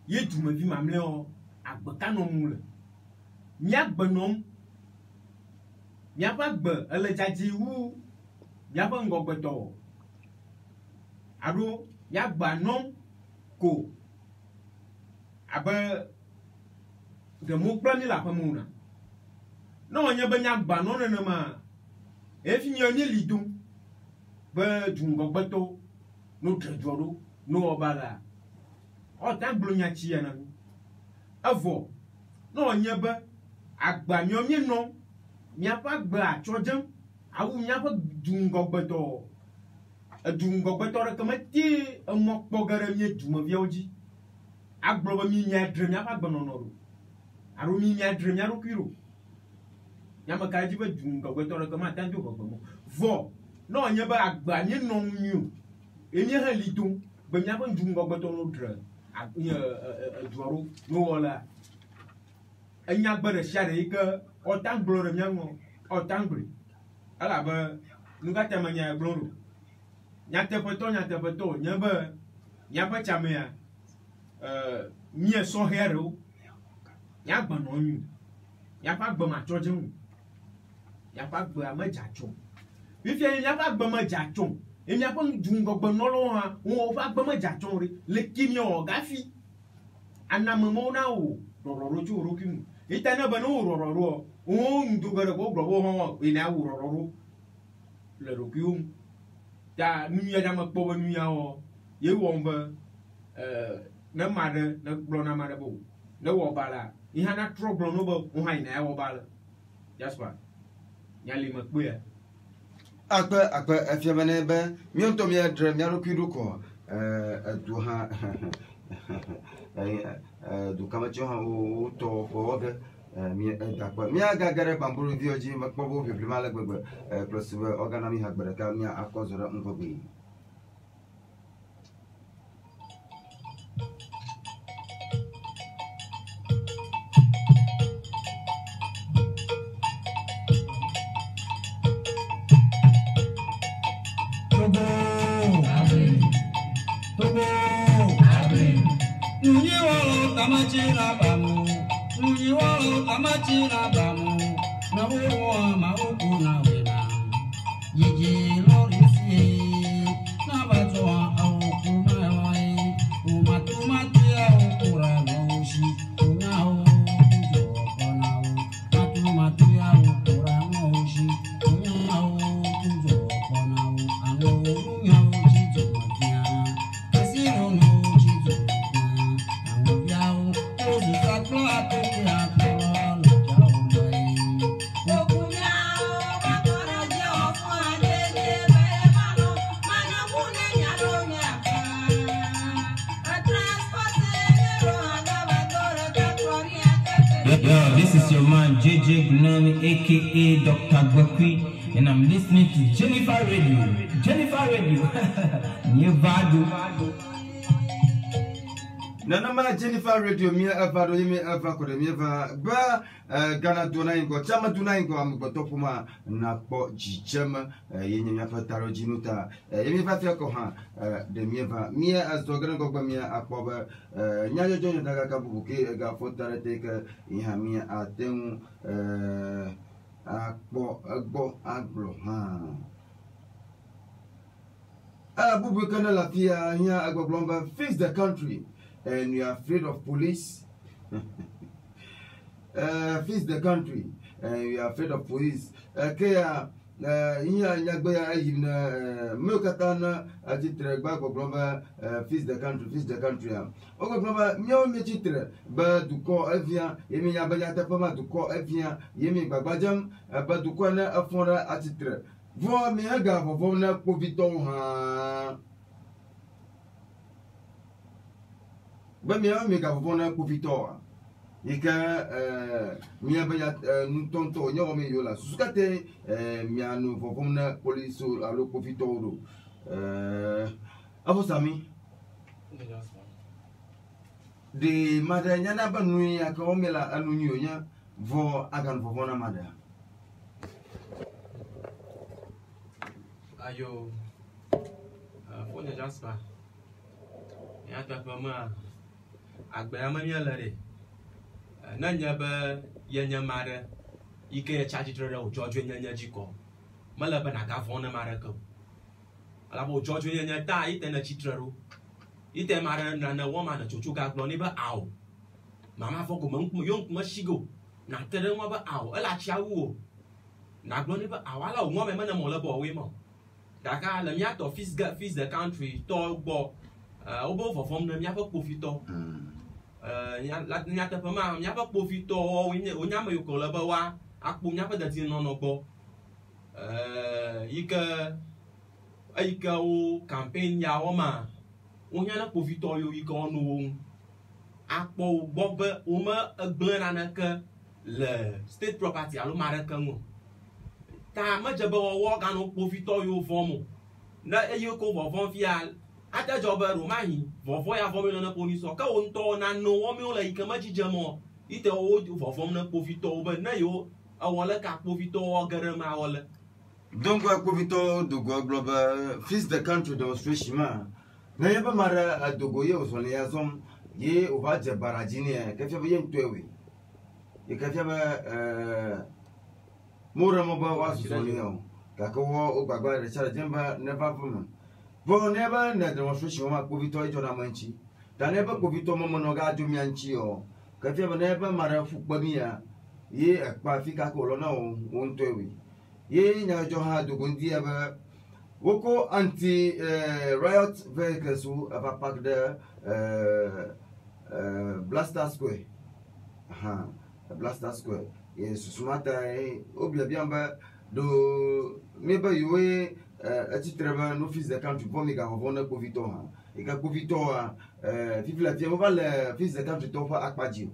E: ye duma vi mamle o agba kanom le nya gbenom nya ba gbe ele jaji wu nya ba ngogbeto alo ya gba non ko abe de mo kpla ni la pa mo na no nya be nya gba non ne ma e fi nya ni lidun be jungo gbeto no trejoro no obala o ta gblo nya chi ya na avo no nya be agba mi o mi no mi apa gba achojem awu mi apa jungo gbeto re kama ti mo kpogare mi duma viaji agblo ba mi nya dre mi apa gba no no aru mi nya dre mi aru kiro nya ma ka ji ba jungo gbeto re kama tan jo gbo mo vo no nya ba agba mi no nyu emi ha lidun ba mi apa jungo gbeto no dre duaro no wala enya gbere share ike o tan gblo re mi ngo o tan gbri ala ba nuga te ma nya gblo nya te poto nya ba chame ya nye so hero nya gba no nyu nya pa gba ma choje nya pa gba ma jacho bi fi nya pa gba ma jacho e nya pa jungo gba no lo ha wo pa gba ma jacho re le kimi o gafi anam mo na o ro ju ro kimi itana ba no ro o ndugare ko gbo ho e na ro le ro kium ta nuya da ma kpo nuya o ye wo mba na made na glo na made bo na wo bala I hana trouble no bo o ha ina wo bala jaspa nyali ma kpo ya
A: akpa afiamane be mi onto mi adre mi arokiru ko du ha du kama cho ha o to ko de mi dakpa mi aga gare bamburu vioji makpo bo bi mala gbegbe plus organa mi hagbere ka mi akozora ngogbe
B: Tamachina bamu, Nuyiwalo Tamachina bamu, Nabuwa Mauku na wena, Yiji Lorisi, Nabatua Auku Mawai, Umatumatia Ukura Noshi, Unao Kujokonao, Matumatia Ukura Noshi, Unao Kujokonao, Ano Yao Chijomatia, Casino no Chijomatia.
G: Yo, this is your man JJ Gunani, aka Dr. Bakwi, and I'm listening to Jennifer Radio. Jennifer Radio. Nevado.
A: Nanama Jennifer Radio mi avado yimi avako de mi ava ba Ghana dona ingo chama dona ingo amgo topuma na po jichema yenye mi afataro jinuta yemi fatia ko ha de mi ava mi azogana go mi apoba nyajo jonyo daga kabuke ga fotare teka iha mi aten akpo agbo aglo ha bubu kana la fia here agbo blomba fix the country. And you are afraid of police. Fix the country. And you are afraid of police. Kaya here nyagba yin mokatana atitre gba goblomba fix the country, fix the country. Ogoblomba nyo mechitre ba duko avia yemi nyabanya tapama duko avia yemi gbagbajem ba duko na afora atitre. Vo mi aga vo na covidon ha. Ba mi ga vona kuvitoa ika mi abaya ntonto nyo mi yola susukate mi anu vovona polisu alo kuvitoro abosami de madanya na banui aka omela anu nyonya vo agan vovona mada
F: ayo fonya jaspa ya ta mama agba amanya lare nanya ba yenya mare ike ya chaji tere o jojo nyanya jiko mala ba na ka fona mare ko ala bo George nye ta ite na chitrero ite mara na woman na chuchu ga glo ni ba aw mama fo ko mo yon ko shigo na tere mo ba aw ala chia wo na glo ni ba awala o mo me na mo le bo we mo daka le mia to fils de country to bo o bo fo fom na mia fa profito nya te pa ma mia fa profito o nya me ko le ba wa akpu mia fa de ti no bo ike o campaign ya o ma onye na profito yo ike onu akpo gbogbe o ma egblena na ke le state property alo mare kan o ta ma je be wo ga no profito yo vomo na eyo ko vo fial ata jobe ro ma hi vo ya vomo na police ka o nto na no wo mi o le ike ma jije mo ite o vo na profito be na yo awole ka profito o gere ma wole.
A: Donc, profito de global fils de country demonstration. Na yaba mara dogoye o sone ya zom ye o ba je barajini ka fe yen twewe. Ye ka fe ba mura mo ba wa sone yo. Ka ko o gbagba re chala jemba never fun. Bo never na demonstration ma profito e jona manchi. Ta never profito mo no ga ju mi anchi o. Ka fe ba never mara fu gbamia ye akpa fika ko lo na o ntwewe. Ye nya joha dugundi aba woko anti riot vehicles who aba park the Blaster Square. Aha, Blaster Square. Ye susumata obia biamba do meba yuwe atitreba no fils de country pomi ga hovona profito ha. E ka profito ha fifla tie mo le fils de country to fa akpaji.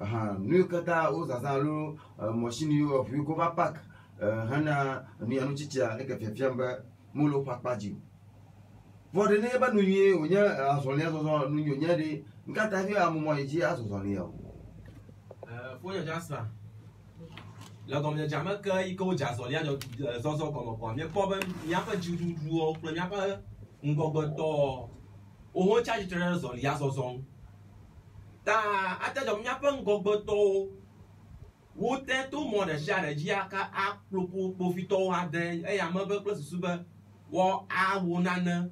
A: Aha, nu kata o zazalo machine yo of you cover park. Hana ni anu chicha eke fiamba mulo pakpaji for the neighbor nu ye onya asolia so nu nyonya de nkata fi amumo iji asosolia
F: fo ya jasa la comme ya jama ka iko jasolia zo zo comme quoi mais problem ya pa juju o plan ya pa ngogo to o ho charge trader zo ya zo zo ta ata jom ya pa ngogo to wo te to mo de sha de ji aka a profito ha de e ya ma be plus su be wo a wo nana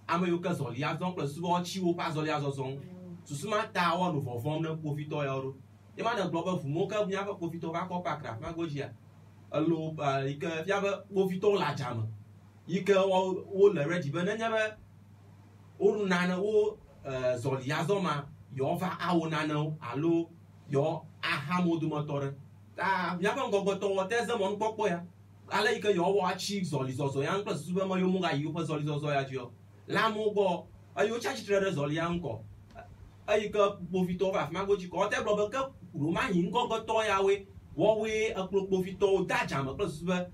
F: ama yo ka zoli ya zon plus wo chi wo pa zoli ya zon su ma ta wo no for form na profito ya ro e ma na global fu mo ka nya ba profito ba ko pa craft ma go ji ya alo ike ya ba profito la jama ike wo le ready be na nya ba o nana wo zoli ya zon ma yo va a wo nana alo yo aha modu motore ta ya ba ngogo to wote ze mo npopo ya ala ike yo wo achi zoli zozo ya nko sube mo yo mu ga yi po zoli zozo ya jo la mo go ayo charge trade zoli ya nko ayi ka profito va ma go ji ko te blo be ka ru ma yin ngogo to ya we wo we akro profito da jama ko sube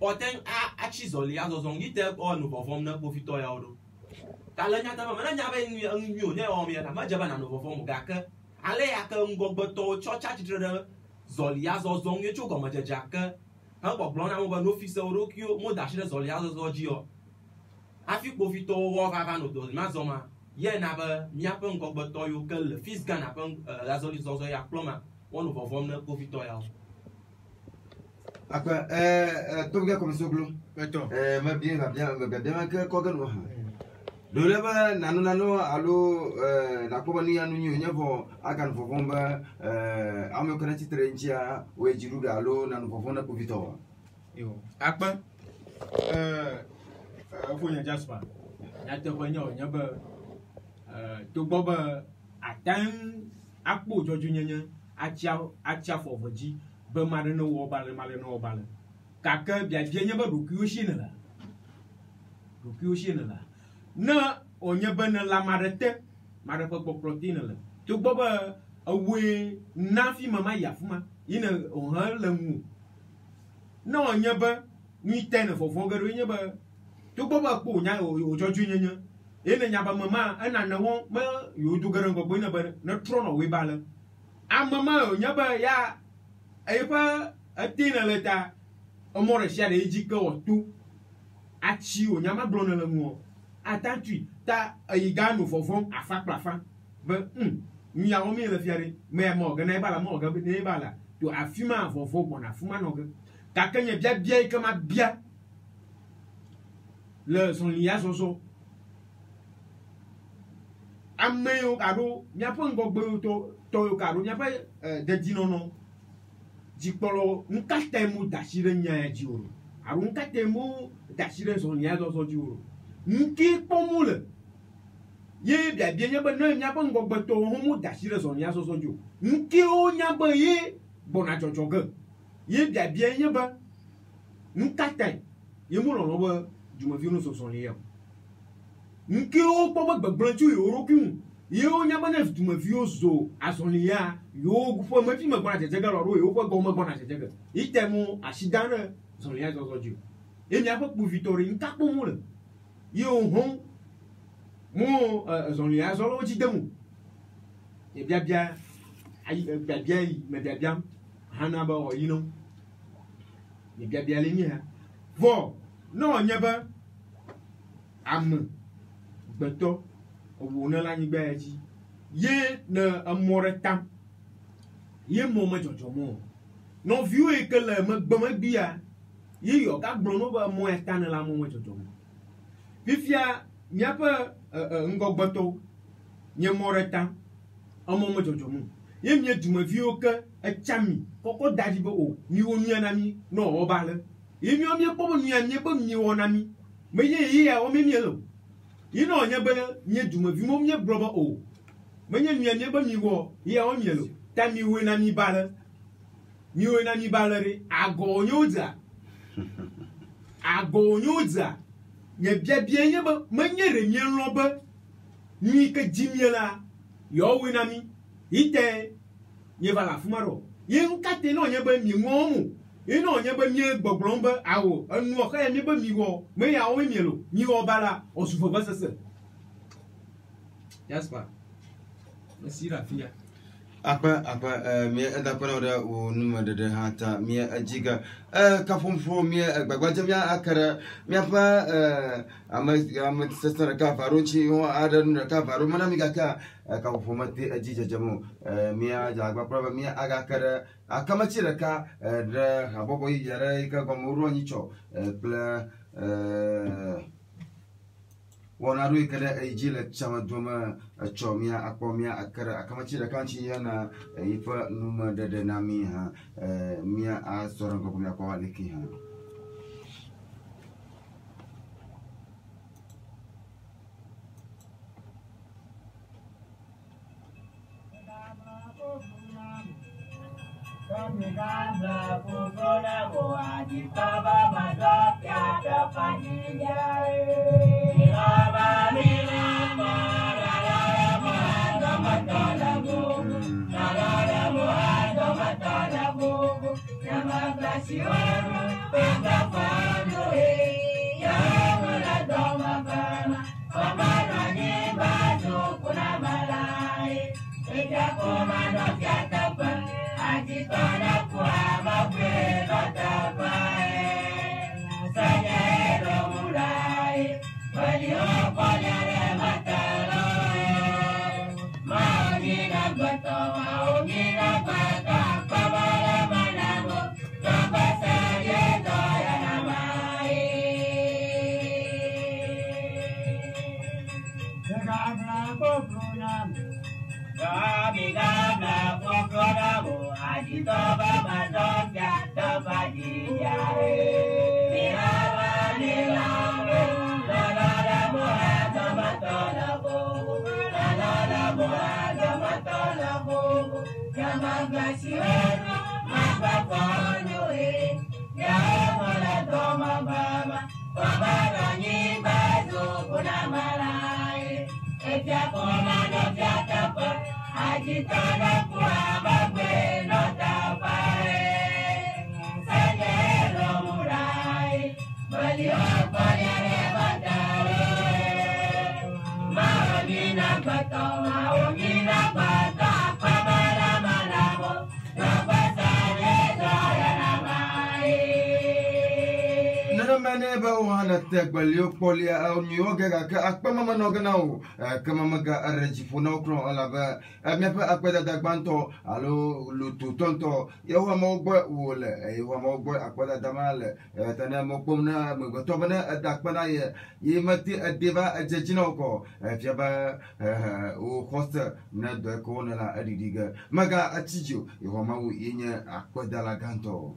F: o ten achi zoli ya zozo ngi te o no perform na profito ya odo ta la nya ta ma na nya ba nyu ne o mi ta ma jaba na no perform ga ka ale ya ka ngogbo to chocha chitrede zoli ya zo zo nge chuko ma jeja ka ha bo blona mo ba no office o rokio mo da shire zoli ya zo zo ji o afi profito wo va va no do ma zo ma ye na ba mi apa ngogbo to yo ka le fils ga na pa la zoli zo zo ya ploma wonu vo vom na profito ya
A: akwa to ga comme soglo ma bien que ko ga no ha do leba nanu alo na ko bani anu nyu nyefo akan fo bomba ame ko na chitre nchia we jiruga alo nanu fo na profito
E: yo akpa fo nya jaspa ya te ko nya ba to boba atan akpo joju nyanya achia fo voji be mare no wo bale kaka bia nya ba rukiyo shine la na onye bana la marete mare pa protein la to boba awe na fi mama ya fuma ina o ha la mu na onye ba ni ten fo garo nya ba to boba ko nya o joju nya ina nya ba mama ana na wo ma yo du garo ngo na ba na tro no we bala a mama nya ba ya e pa atina leta o more sha de ejika o tu achi o nya ma blona la mu attends-tu ta igano fofon afa plafa be mi ya o mi le fiare me mo ga na ba la mo ga ne ba la to afima fofo bona afuma no ga ka kanye bia bia ka ma bia le zɔlia zɔzɔ ame yiwo kaɖo miaƒe ŋgɔgbe tɔ yiwo kaɖo miaƒe dedinɔnɔ dzikpɔlɔ nukatɛ mo da asi ɖe nya ya dzi o alo nukatɛ mo da asi ɖe zɔlia zɔzɔ dzi o nuke kpɔm wole ye biabia nye be ne miaƒe ŋgɔgbetɔwo hã mo da asi ɖe zɔlia zɔzɔ dzi o nukewo nya be ye gbɔna dzɔdzɔ ge ye biabia nye be nukatɛ ye mo lɔlɔ be dumeviwo no zɔzɔlia o nukewo kpɔ be gbegblẽ tso yewo ɖokui ŋu yewo nya be ne dumeviwo zo azɔlia yewo ƒe mefi me gbɔna dzedze ge lɔɖo yewo ƒe gɔme gbɔna dzedze ge yite mo asi da ɖe zɔlia zɔzɔ dzi o ye miaƒe kpovitɔ ɖe nuka kpɔm wole yewo hã mo zɔlia zɔlawo dzi dem o ye biabia biabia yi me biabiam hana be wɔ yi no ye biabia le nye ya vɔ ne wònye be ame gbetɔ wo ne le anyigba ya dzi ye ne emɔ ɖe tam ye mɔ me dzɔdzɔm o nɔviwo yi ke le megbe megbia ye yɔ gagblɔ no be mɔ ya ta ne la mɔ me dzɔdzɔm fifia miaƒe ŋgɔgbetɔwo nye mɔ ɖe tam emɔ me dzɔdzɔm ye mie dumeviwo ke etsa mi kɔkɔ da ɖi be o miwo nua na mi ne wòwɔ ba le ye miawo miekpɔ be nua miebe miewɔ na mi me ye ya wɔ mie le o yi ne wònye be nye dumevi mo miegblɔ be o menye nua miebe miwɔ ya wɔ mie le o ta miwoe na mi ba le miwoe na mi ba le ɖe agɔ nye wo dzea agɔ nye wo dzea nye biabia nye be menye ɖe mielɔ be nui ke dzi mie la yewowoe na mi yite nye va le afi ma ɖo ye ŋkate ne wònye be mieŋɔ mo ye ne wònye be mie gbɔgblɔm be awo enua xe ya miebe miwɔ me ya wɔe mie lo miwɔ ba la wòsu vevesese Jasper mesi ɖe afi ya
A: akpa mie edakpɔnɔ ɖe wo nume ɖeɖe hã ta mie edzi ge kaƒomƒo mie gbagbadze mia ake ɖe miaƒe ame sesẽ ɖeka va ɖo ŋuti aɖe nu ɖeka va ɖo mena mi gake kaƒomƒo mete edzi dzedzem o mia dze agbagblɔ be mia agake ɖe akametsi ɖeka ɖe habɔbɔ yi ɖe yi ke gɔme woɖo anyi tsɔ kple wɔna ɖo yi ke ɖe eyi dzi le tsamedomɛ etsɔ mia akpɔ mia ake ɖe akametsi ɖeka ŋuti yena yi ƒe nume ɖeɖe na mi hã mia azɔ ɖe ŋgɔ be miakpɔ aleke hã neba wana tegbelio polia au nyoga ka akpama noganao kama maga arrejifuna okro alaba mepa akweda dagbanto alo lutu tonto yewa mogbo wole yewa mogbo akweda damale tana mokbomna mogotobana dakbana ye yimati adeva ajejinoko fiaba o khosta na do ko na la adidiga maga achijo yewa mawu yenya akweda la ganto.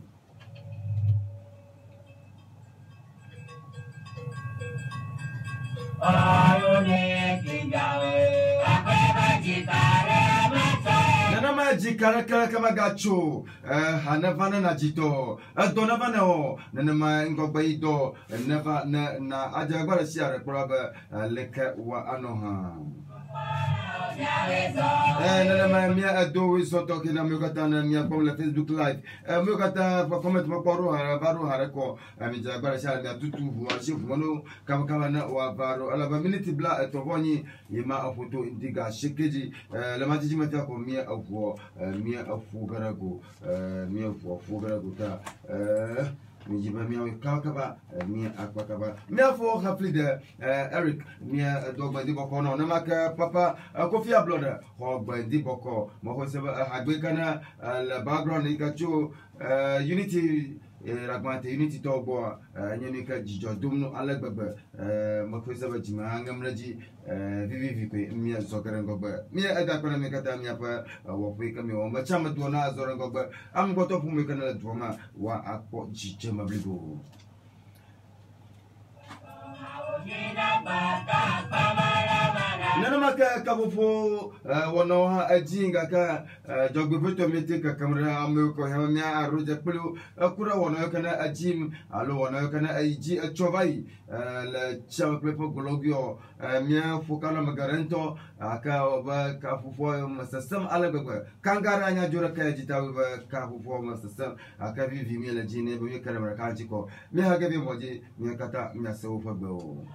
A: Nana maji kara kama gacho hanavana na jito donavana o nana ma ngobaido neva na ajagara siara kuraba leka wa anoha nana ma mia ado so talking na mugata na mia comme le Facebook live mugata comment ma poro varu harako mi jagara siara na tutu wa chifu mono kama na wa varu ala ba minute bla tovoni yema afoto indiga shekeji la matiji mata ko mia afwo mia afu garago mia afu garago ta Mijiba mia kaba mia akwa kaba mia fo hafli de Eric mia dogba di boko no na maka papa Kofi Abloda ho gba di boko mo ho se agbe kana la background ikacho unity ragmante unity tobo nyeni ka jijo dumno alagbagba mo ko se ba jima ngamraji vivi ko mia zokere ngogba mia ada kona me kata mia pa wo pe ka mi o ma chama do na zoro ngogba am go to fu me kana dwoma wa akpo jije mabligo nana maka kabufo wono ha ajinga ka jogbe beto mete ka kamera amko ha mia aruja pulu kura wono kana ajim alo wono kana aiji achobai la chama plepo gologio mia fokala magarento aka oba ka fufo masasam ala baba kangara nya jora ka jitawe ba ka fufo masasam aka vivi mi la jine be kana maraka jiko mi ha gabe moji mi kata mi aso fa go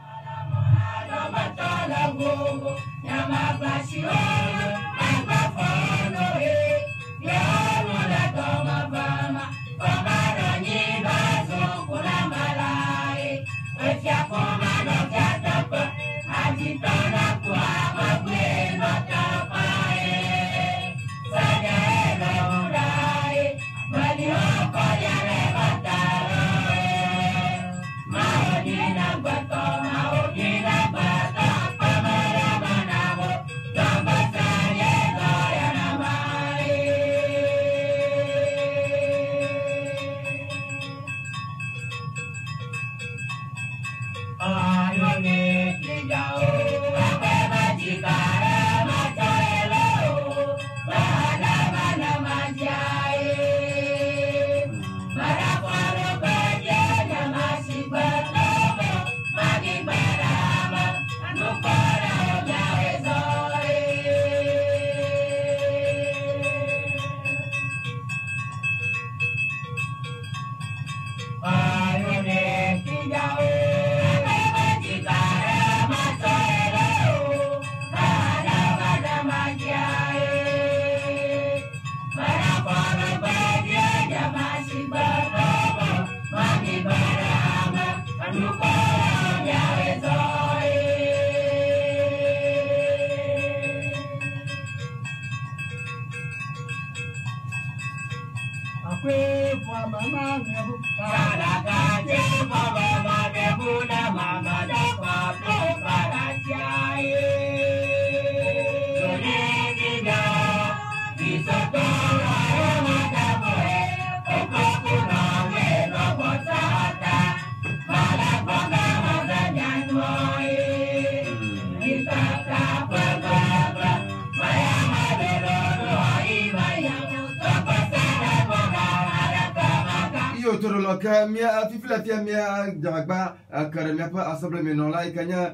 A: mia fifila tia mia jagba karemia pa assemble menola ikanya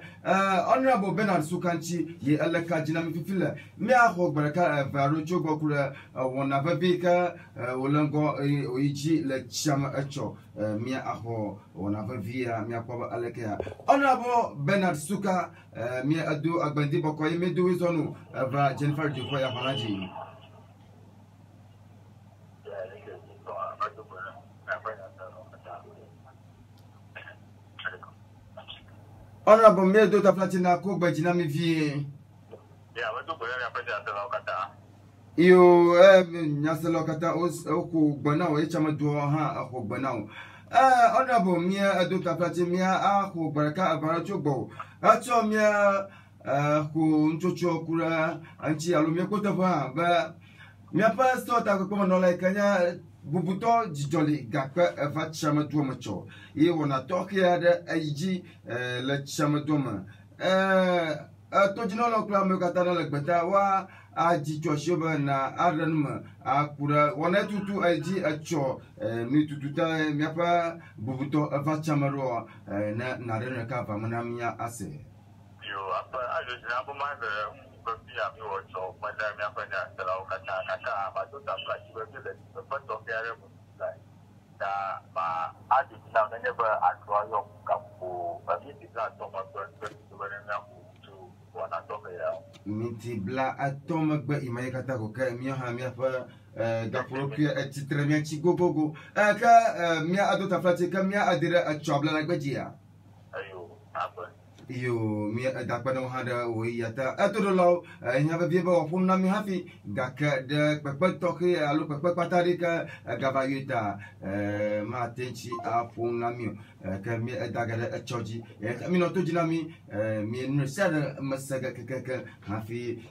A: honorable Bernard Sukanchi ye alaka jinami fifila mia ho baraka varo chogo kula wona vabika wolango oiji le chama echo mia aho wona via mia kwa alaka honorable Bernard Suka mia adu agbandi boko ye medu wizonu va Jennifer Dufo ya Fanaji Honorable Mayor Dr. Platina Kogba Jinami Vie.
D: Yeah, we do go there president Lokata.
A: You Nyaselo Kata Oku Banao, Echamadu ha Ako Banao. Honorable Mayor Dr. Platina Ako Baraka Barachobo. Acho Mia Kunchocho Kura Anchi Alumia Kotava, but Mia Pastor Takoma no like Kanya. Bubuto jijoli gakpa eva chamadua macho. Ye wana toki ada aiji le chamaduma. Tojino lo kla me katana le beta wa aji choshoba na aranma akura wana tutu aiji acho mi tututa miapa bubuto eva chamaro na narena kava manamia ase.
D: Yo apa ajo jinabu mande Berpia miwocho, pada miapanya telau kata batu tambah juga bila betul kira mulai. Dah, ada kita nanya beradroyong kamu, bagi kita cuma sebenarnya tu wana tu kaya.
A: Minti bla atoma gba imai kata ko ka mia ha mia fa gapropia etitre mia chigogogo. Ka mia adota flati ka mia adira achobla na gbajia.
D: Ayo, apa?
A: Yo mi dakpa no hada o yata atoro nya ba bieba o funna mi hafi gaka de pepe toke alu pepe patari ka gavayuta ma tenchi a funna mi ka mi dagada choji ka mi no to jinami mi no sada masaga ka hafi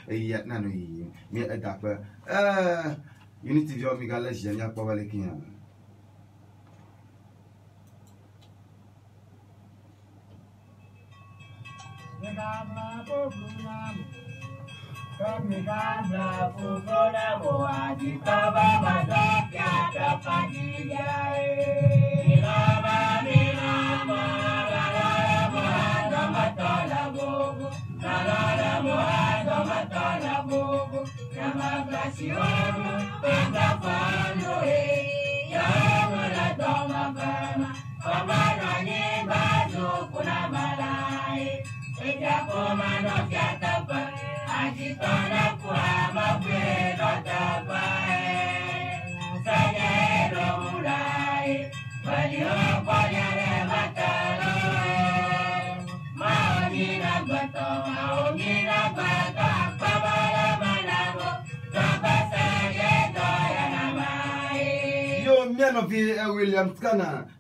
A: ya nanu yi mi dakpa unity vio mi gala jenya kwa wale kinya.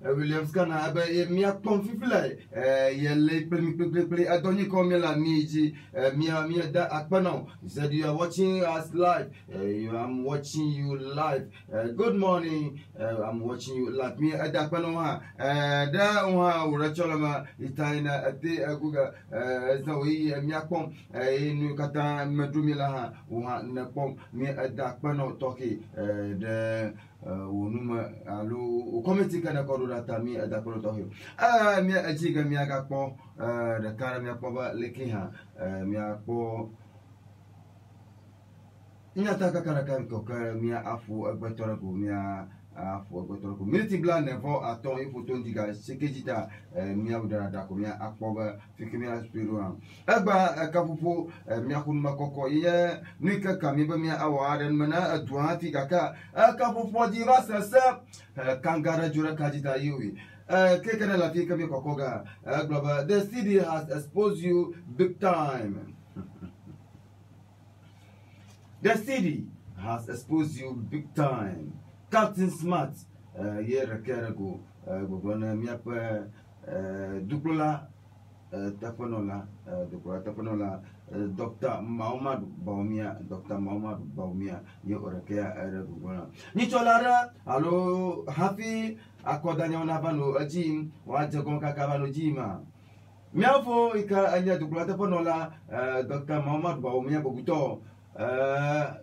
A: Williams Kana abe mia konfifila yele play adoni come la miji mia da akpano. He said you are watching us live. I'm watching you live. Good morning. I'm watching you live. Mia da akpano ha da wa uracholama itaina ate aguga zawi mia pom nu kata medumila ha wa na pom mia da akpano toki de wonuma alo committee kana ko data mi ada ko to mi ajiga mi aga po de kara mi po ba leki ha mi po nyata ka kara kan ko ka mi afu agbatora ko mi afu agbatora ko militi bla nevo aton ifo to ndiga sekejita mi abudara da ko mi akpo ba fikimi aspiru am agba kafufu mi akun makoko ye nika kami ba mi awaren mana adwa fi kaka kafufu di rasa sa kangara jura kajita yui kekana la fi kami kokoga global the city has exposed you big time. The city has exposed you big time. Captain Smart, here Kerago, Gogona Miapa, Dupla Tapanola, Dr. Maumad Baumia, Yorakea Aragona. Nicholara, allo, happy, Akodanya Navano, a Jim, Wajagonka Cavano Jima. Miafo, Ika Anya Dupla Tapanola, Dr. Maumad Baumia Boguto.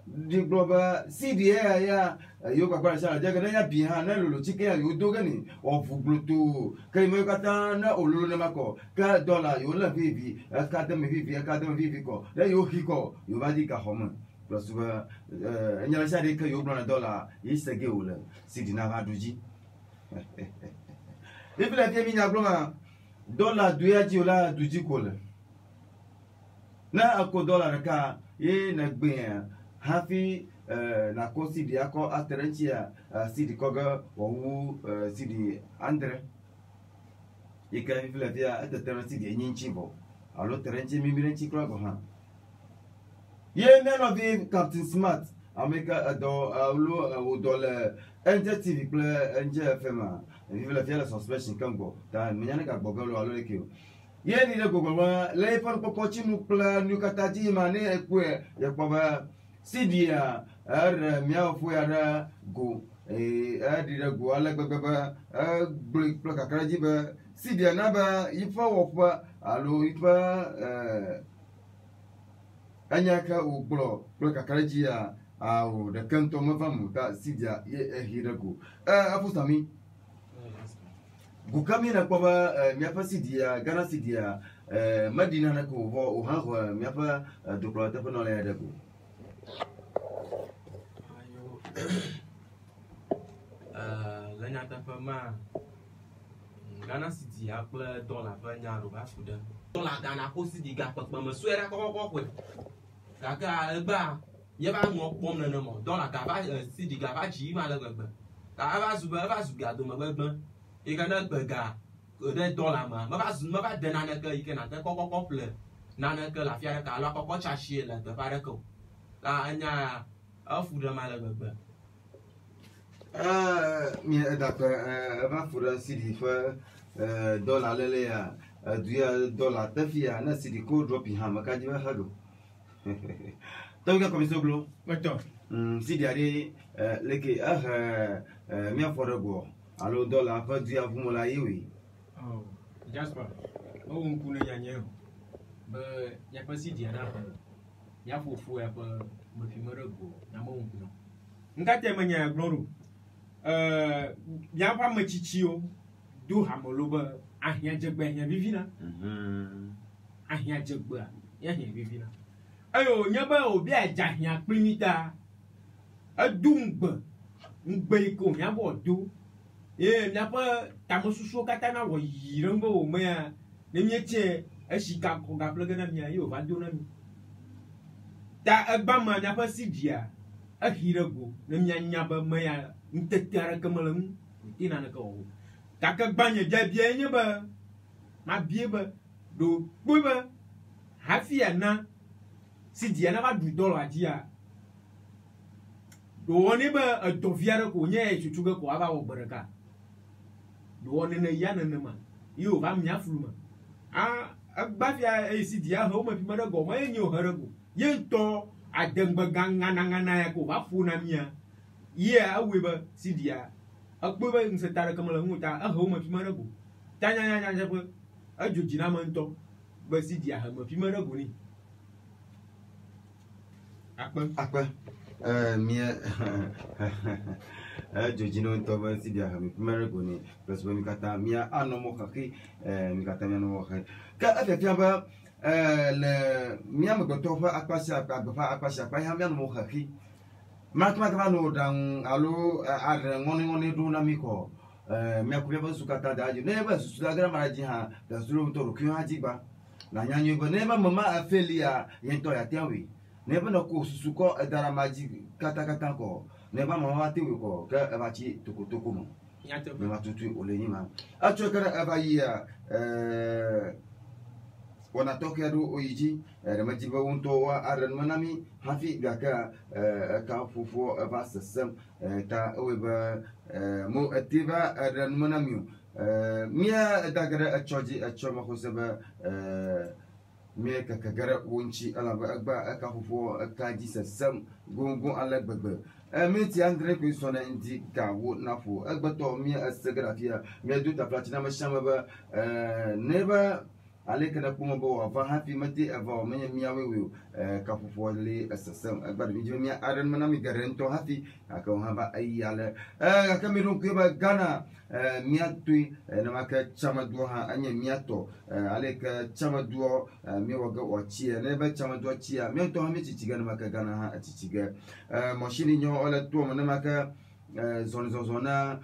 A: Di global CDA ya yoga kwa shala jaga na ya biha na lulu chike ya yodoga ni ofu blutu kai mo kata na olulu na mako ka dollar yo la vivi academy vivi ko da yo hiko yo badi ka homa plus ba nyala shade ka yo blona dollar yisege wala CD na baduji ibla ke minya blona dollar duyaji wala duji ko la na ako dollar ka ye na gbe hafi na ko sidi ako aterenchia sidi koga wo sidi andre il y a une vie à être terrassé des ninchibo. Alors, terrain, mi mirenchi crab. Il y a un of Captain Smart, America dans le NJTV play NJFM. Vive la fière suspension Cambo. T'as un million de bogolo à l'oreille. Il y a des gouvernements, les femmes pour continuer plan, nous catati mané et quoi, il y a pas Sidia, Mia Fouara, go, et Adidago, Alababa, Brick Placacrajiba, Sidia Naba, il faut pas, allo, il va Anyaka ou Blo, Placacrajia, au de Canton Mavamuta, Sidia, et Hirago. Apostami. Gukami na kwaba miapa sidia Ghana sidia Madina na ko vo ohanho miapa doklata pa no le adago
F: lanya ta fa ma Ghana sidia kple dollar fa nya ro ba fuda dollar Ghana ko sidia pa pa me suera ko ko kaka egba ye ba mo pom na mo dollar ka ba sidia ba ji ma le gbegbe ka ba zuga do ma gbegbe et quand on regarde des dollars ma va donner un que il y a un couple nana que la fière que alors qu'on cherche là de faire que là on a un fou de mal
A: mais d'accord va foutre si il faut dollar les du dollar tafia na si ko drop ha ka ji ba hado donc comme ça glo
E: Attends.
A: si diari leke mi aforo alors dollar pas du avou la yewi
E: Oh, Jasper. Oh, on connaît Yann. But il y a pas si bien après. Il y a fou après me filmer le go. Na mo on. Ngate manya gloro. Ya pa me chichio do hamoloba ahia jegba ahia vivina. Ahia jegba. Ya ahia vivina. Ayo nyaba obi aja ahia primita. Adungba. Ngbe ko nyabo do. N'a pas ta mosusu katana wo yirango mea ne miete eshika ko ga plug na mia yo va do na mi ta agba ma n'a pas sidia a hirago ne mia nyaba mea ntetara kamalam ina na ko ta ka gbanye ja bia nya ba ma bie ba do buba hafia na sidia na ba du dollar dia do woni ba do viara ko nya e chuchuga ko aba wo baraka do woni na ya na ma yo ba mia fluma agbafia e sidia ho ma fi mara go ma enyo harago ye to adengba ganga na ya ko ba fu na mia ye awe ba sidia akpo ba nsetara kamala nguta a ho ma fi mara go tanya nya ba ajoji na ma nto ba sidia ha ma fi mara go ni
A: akpa mia jojino ntoba sidia ha mi primary go ni plus ba mi kata mia anomo khaki mi kata mia no khaki ka afia ba le mia me goto fa akpasha pa ha mia no khaki makma no dan alo are ngoni do na mi ko mia ku ba sukata daji ne ba su da gra maraji ha da suru to ro kyo haji ba na nyanyo ba ne ba mama afelia yento ya tiawi ne ba no ko su ko dara maji kata ko ne ba mama ti wi ko ka ba chi toko mo ne ma tutu o le ni ma a cho kara ba ya wana tokya do oyiji da maji ba wonto wa aran manami hafi ga ka fufo ba sasam ta we ba mo atiba aran manami mia dagara a choji a choma ko seba mia ka gara wonchi ala ba ka fufo ka ji sasam gongon ala gbagbe minti andre ko sona indi ka wo nafo agbato mia asegrafia mia do ta platina ma shama ba neba ale kana kuma bo va hafi mate ava menya miawe ka fufo le asasam agbad mi mia aran manami garento hafi aka ha ba ayale aka mi ron ko ba Ghana mia tui na maka chama do ha anya mia to ale ka chama do mi waga ochie ne ba chama do chia mi to ha mi chichiga na maka Ghana ha chichiga machine nyo ole to na maka zona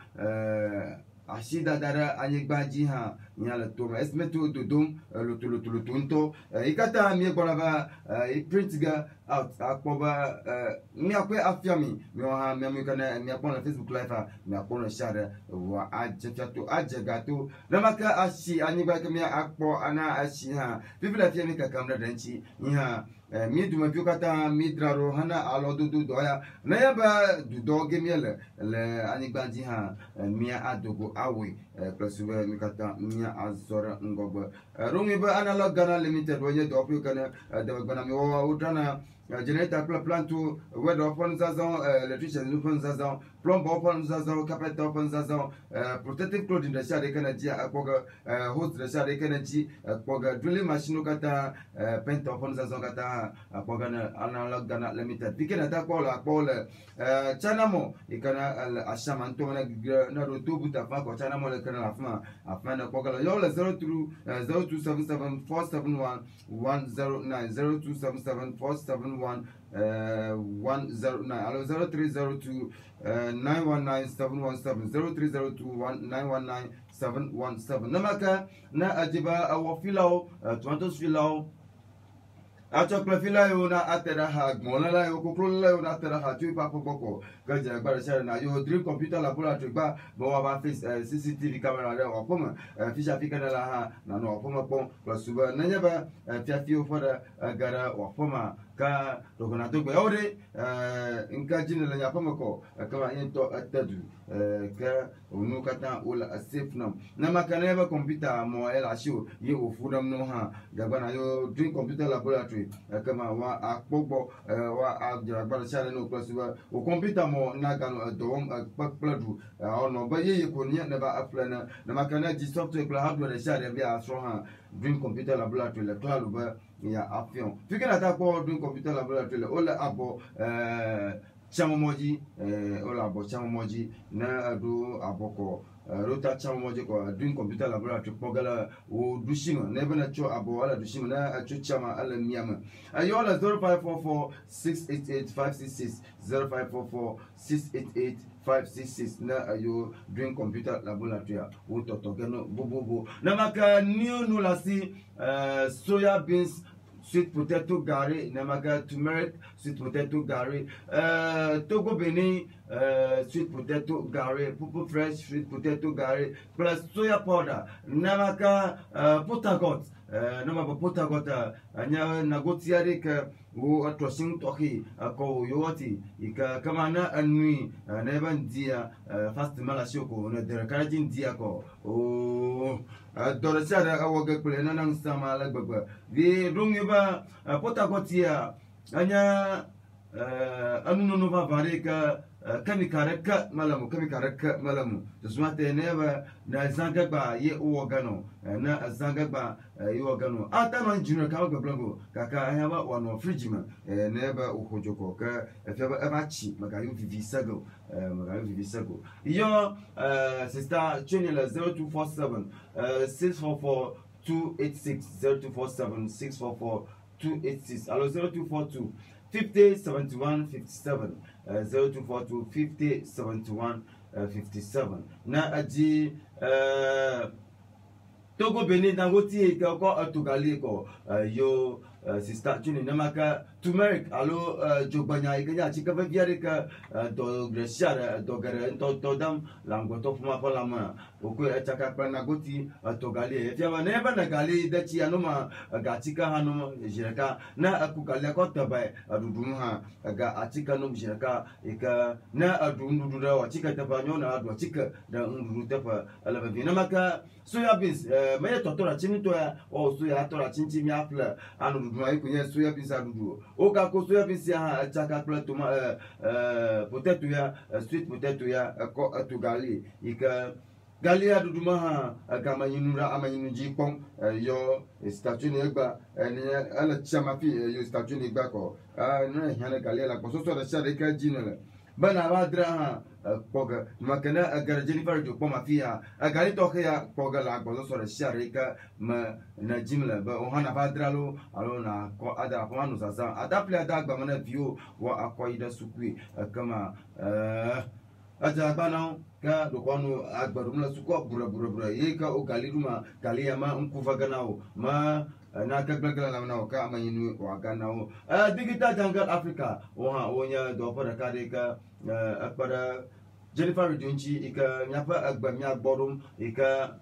A: ashida dara anye gbaji ha nya le to esme to dodom lo to nto ikata mi gbolaba I print ga out akpoba mi akwe afiami mi ha mi kana mi akpon na Facebook live mi akpon na share wa ajefiato ajegato namaka ashi anyiba ke mi akpo ana ashi ha people afiami ka kamra danchi ha mi duma piokata mi draro hana alodo doya na yaba do gemiele le anigbanji ha mi adogo awe plus mi kata mi azora ngogo rongi ba analog Ghana limited woye do piokana de bana mi wo drana generator plan to where the open zazon electrician open zazon plumber open zazon carpenter open zazon protective clothing the shade energy akoga host the shade energy akoga drilling machine kata paint open zazon kata akoga analog Ghana limited pikena ta kola chanamo ikana ashamanto na roto buta fa ko chanamo le kana afma na koga yo le 0277 471 109 0277 471 109 alo 0302 919 717 0302 919 717 namaka na ajiba awofilao tomatoes filao achokla filayo na atera ha gmona la yo koklo na atera ha tu pa poko gaja gbara share na yo dream computer laboratory ba bo wa face CCTV camera la wa poma fisha fika na la ha na no poma pon plus ba nanya ba fiafio for gara wa poma ka rogona to gbe ore inka jina la nya poma ko kama into atadu ka unu kata ula safe nam na makana ba computer mo ela show ye ofudam no ha gabana yo dream computer laboratory kama wa akpobo wa agbara share no plus wa o computer mo na kanu dom pladu ono ba ye ko nya na ba aflana na makana ji software kla hardware share bi asro ha dream computer laboratory le to ba ya afion fikira ta ko dream computer laboratory le ola abo chamomoji ola abo chamomoji na do aboko rota chamomoji ko dream computer laboratory pogala o dushima nebe na cho abo ala dushima na cho chama ala miyama ayola 0544 688 566 0544 688 566 na ayo dream computer laboratory o totogeno bobobo na maka new no lasi soya beans sweet potato gari namaga turmeric sweet potato gari Togo Benin sweet potato gari Pupu fresh sweet potato gari plus soya powder namaga potagot nama potagot anya nagotiare ka wo atoshin toki ko yoti ika kama na anui neban dia fast malashoko na derakajin dia ko o dorachara awoga kulena nang sama lagbagba vi rungiba potagotia anya anu no va vareka kami karaka malamu tusmate neva na zangaba ye uogano na zangaba ye uogano ata man junior ka blanco kaka haba wano frigima neva ukojoko ka feba abachi magayu vivisago yo sister channel 0247 644 286 0247 644 286 alors 0242 50 71 57 0242 50 71 57 na aji Togo Benin Dangote ko atugali ko yo sister chuni namaka turmeric alo jogbanya ikanya chika viare ka do greshara do gare to dam lango to fuma palama oko achaka pana goti atogali fiama neba na gali da chi anoma ga chika hanu jiraka na akugali ko tabai adudum ha ga achika no jiraka ika na adundu da wa chika tabanyo na adwa chika da undu tapa ala bina maka soya beans maya totora chinito ya o soya tora chinchi mi afla anu duma ikunya soya beans adudu o ka ko soya beans ya chaka pla toma potato ya sweet potato ya ko atugali ika gali adudu ma kama yinura ama yinuji pon yo statue ni egba ala chama fi yo statue ni egba ko na hana gali la ko so da shade ka jinala bana badra poga makana agar Jennifer do poma fia agari tokia poga la gozo so sharika ma na jimla ba ohana badralo alona ko ada kwanu sasa adapla ada gba mana view wa akoida sukwi kama aja bana ka do kwano agbarum la suko bura ye ka o galiduma galiyama unkuva ganao ma na ka gbagala na ka amayinu wa ganao digital jungle africa onya do para ka de ka para Jennifer Redunchi ika nyapa agbamia borum ika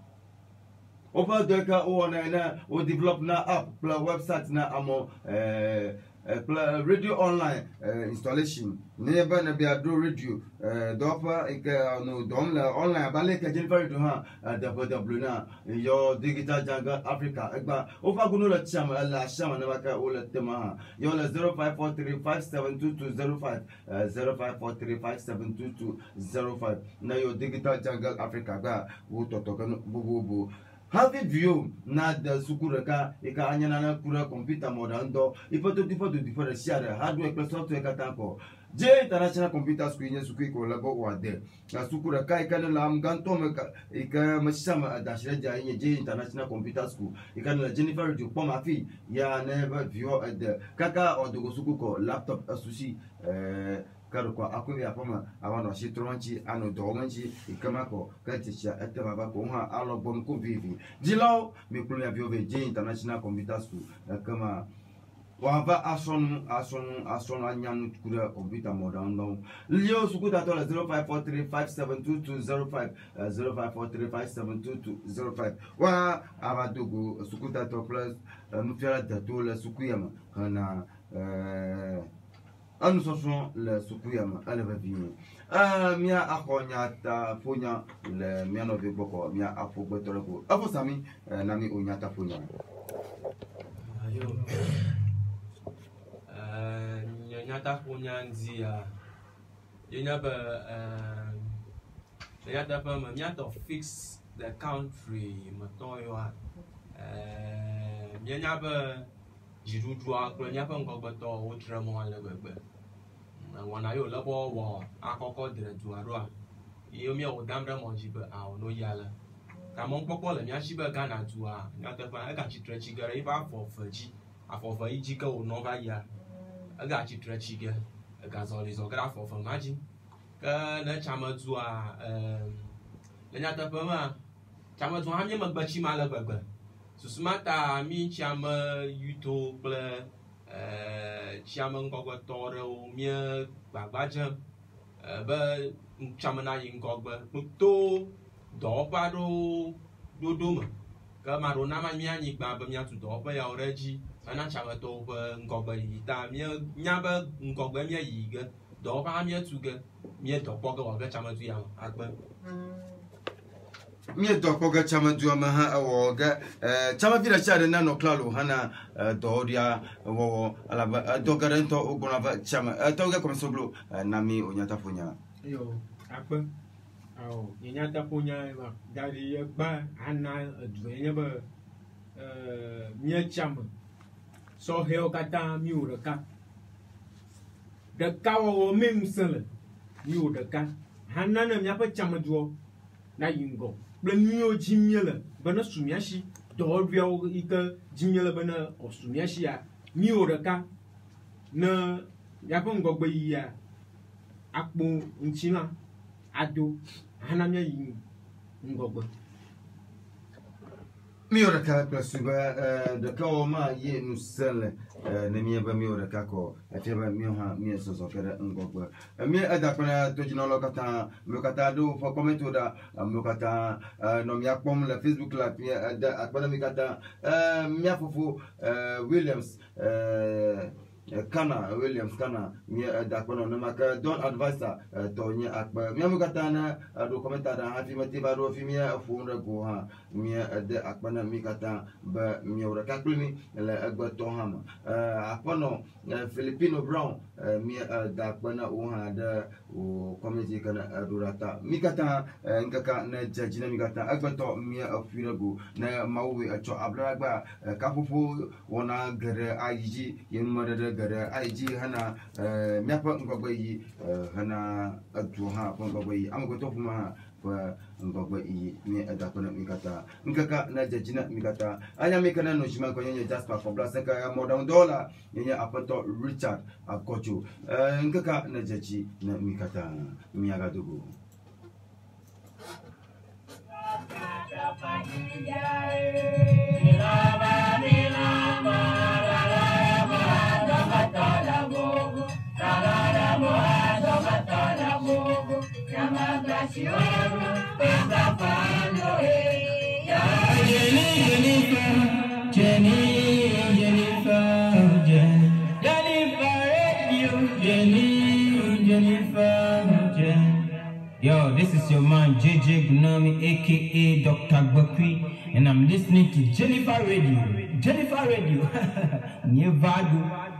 A: opa deka o na o develop na app pla website na amo radio online installation never na be do radio dopa ika no dom la online abale ka Jennifer do ha www na yo digital jungle africa egba opa gunu la chama la chama na baka o la tema yo la 0543572205 0543572205 na yo digital jungle africa ga wo totoka no bubu have view na da sukura ka ika anyana na kura computer modando ifoto different share hardware plus software katanko je international computer school nya sukui ko lago wade na sukura ka ika na amganto ika mashama da shiraja nya je international computer school ika na Jennifer du poma fi ya never view de kaka odogo sukuko laptop asushi karo kwa akwe apoma awano shitronchi ano domanchi ikamako katisha etema ko ha alo bom ko vivi dilo mi kulya viove je international computer school kama wava ason anyam kura computer modern no lio sukuta to 0543572205 0543572205 wa abadogo sukuta to plus mfiala dato la sukuyama na nous sommes le soukuyama à la vie. Mia akonya ta fonya le mia no boko mia afo betoloko. Afo sami nami onya ta fonya.
F: Ayo. Nya ta fonya nzia. Nya ba mia to fix the country matoyo. Nya ba jirudua klo nya pa ngogbeto wo tremo ale gbegbe. Wana yo labo wo akoko dire duaro a yo mi o damre mo jibe a no yala ka mo popo le mi ashibe ga na tua nya te fa ga chitre chigare iba afo iji ka o no ba ya ga chitre chige ga zo le zo ga afo maji ka na chama tua le nya te fa ma chama tua ha mi magbachi ma le gbegbe susumata mi chama YouTube chiamang gogba toro mie gbagbajem be chamana yin gogba to do paro dodoma ka maro na ma mi anyi gba be mi atu do pa ya oreji ana chama to be gogba yi ta mi nya be gogba mi yi ge do pa mi atu ge mi to po ge ga chama tu ya agba
A: mi do ko ga chama du ma ha wo ga chama vira chade na no klalo hana do dia wo ala do garento o bona va chama to ga comme soblo na mi onyata fonya
E: yo akpa aw nyata fonya ba dari ba ana du nya ba mi chama so heo kata mi uraka de kawo mem sele mi uraka hana na mi apa chama duo na yingo blenyo jimiele bana sumiashi do biao ika jimiele bana osumiashi ya mi oraka na yapo ngogbe ya akpo nchina ado hanamya yin ngogbe
A: mi oraka plasuba de kawma ye nusele ne mi ba mi oraka ko ateba mi ha mi so kere ngogbe mi adapana to jino lokata mi kata do fo comment oda mi kata no mi akpom la Facebook la mi akpana mi kata mi afufu Williams Kana Williams Kana mi adapana no maka don advisor to ni akpa mi mi kata na do commenta da hafi mati ba do fi mi afu go ha mi de akpana mi kata ba mi oraka kulmi la agba to hama apono Filipino Brown mi da akpana o ha da o community kana durata mi kata ngaka na jajina mi kata agba to mi afu go na mawe acho abragba kafufu wona gere ayiji yin madada gere ayiji hana mi apa ngogba yi hana atu ha ngogba yi am go to fuma fa ngogba yi mi adapana mi kata ngaka na jajina mi kata anya mi kana no shima ko nyenye Jasper for plus ka modern dollar nyenye apato Richard akocho ngaka na jaji na mi kata mi aga dogo
G: Yo, this is your man JJ Gunami, aka Dr. Bakri, and I'm listening to Jennifer Radio. Jennifer Radio. Near Vagu.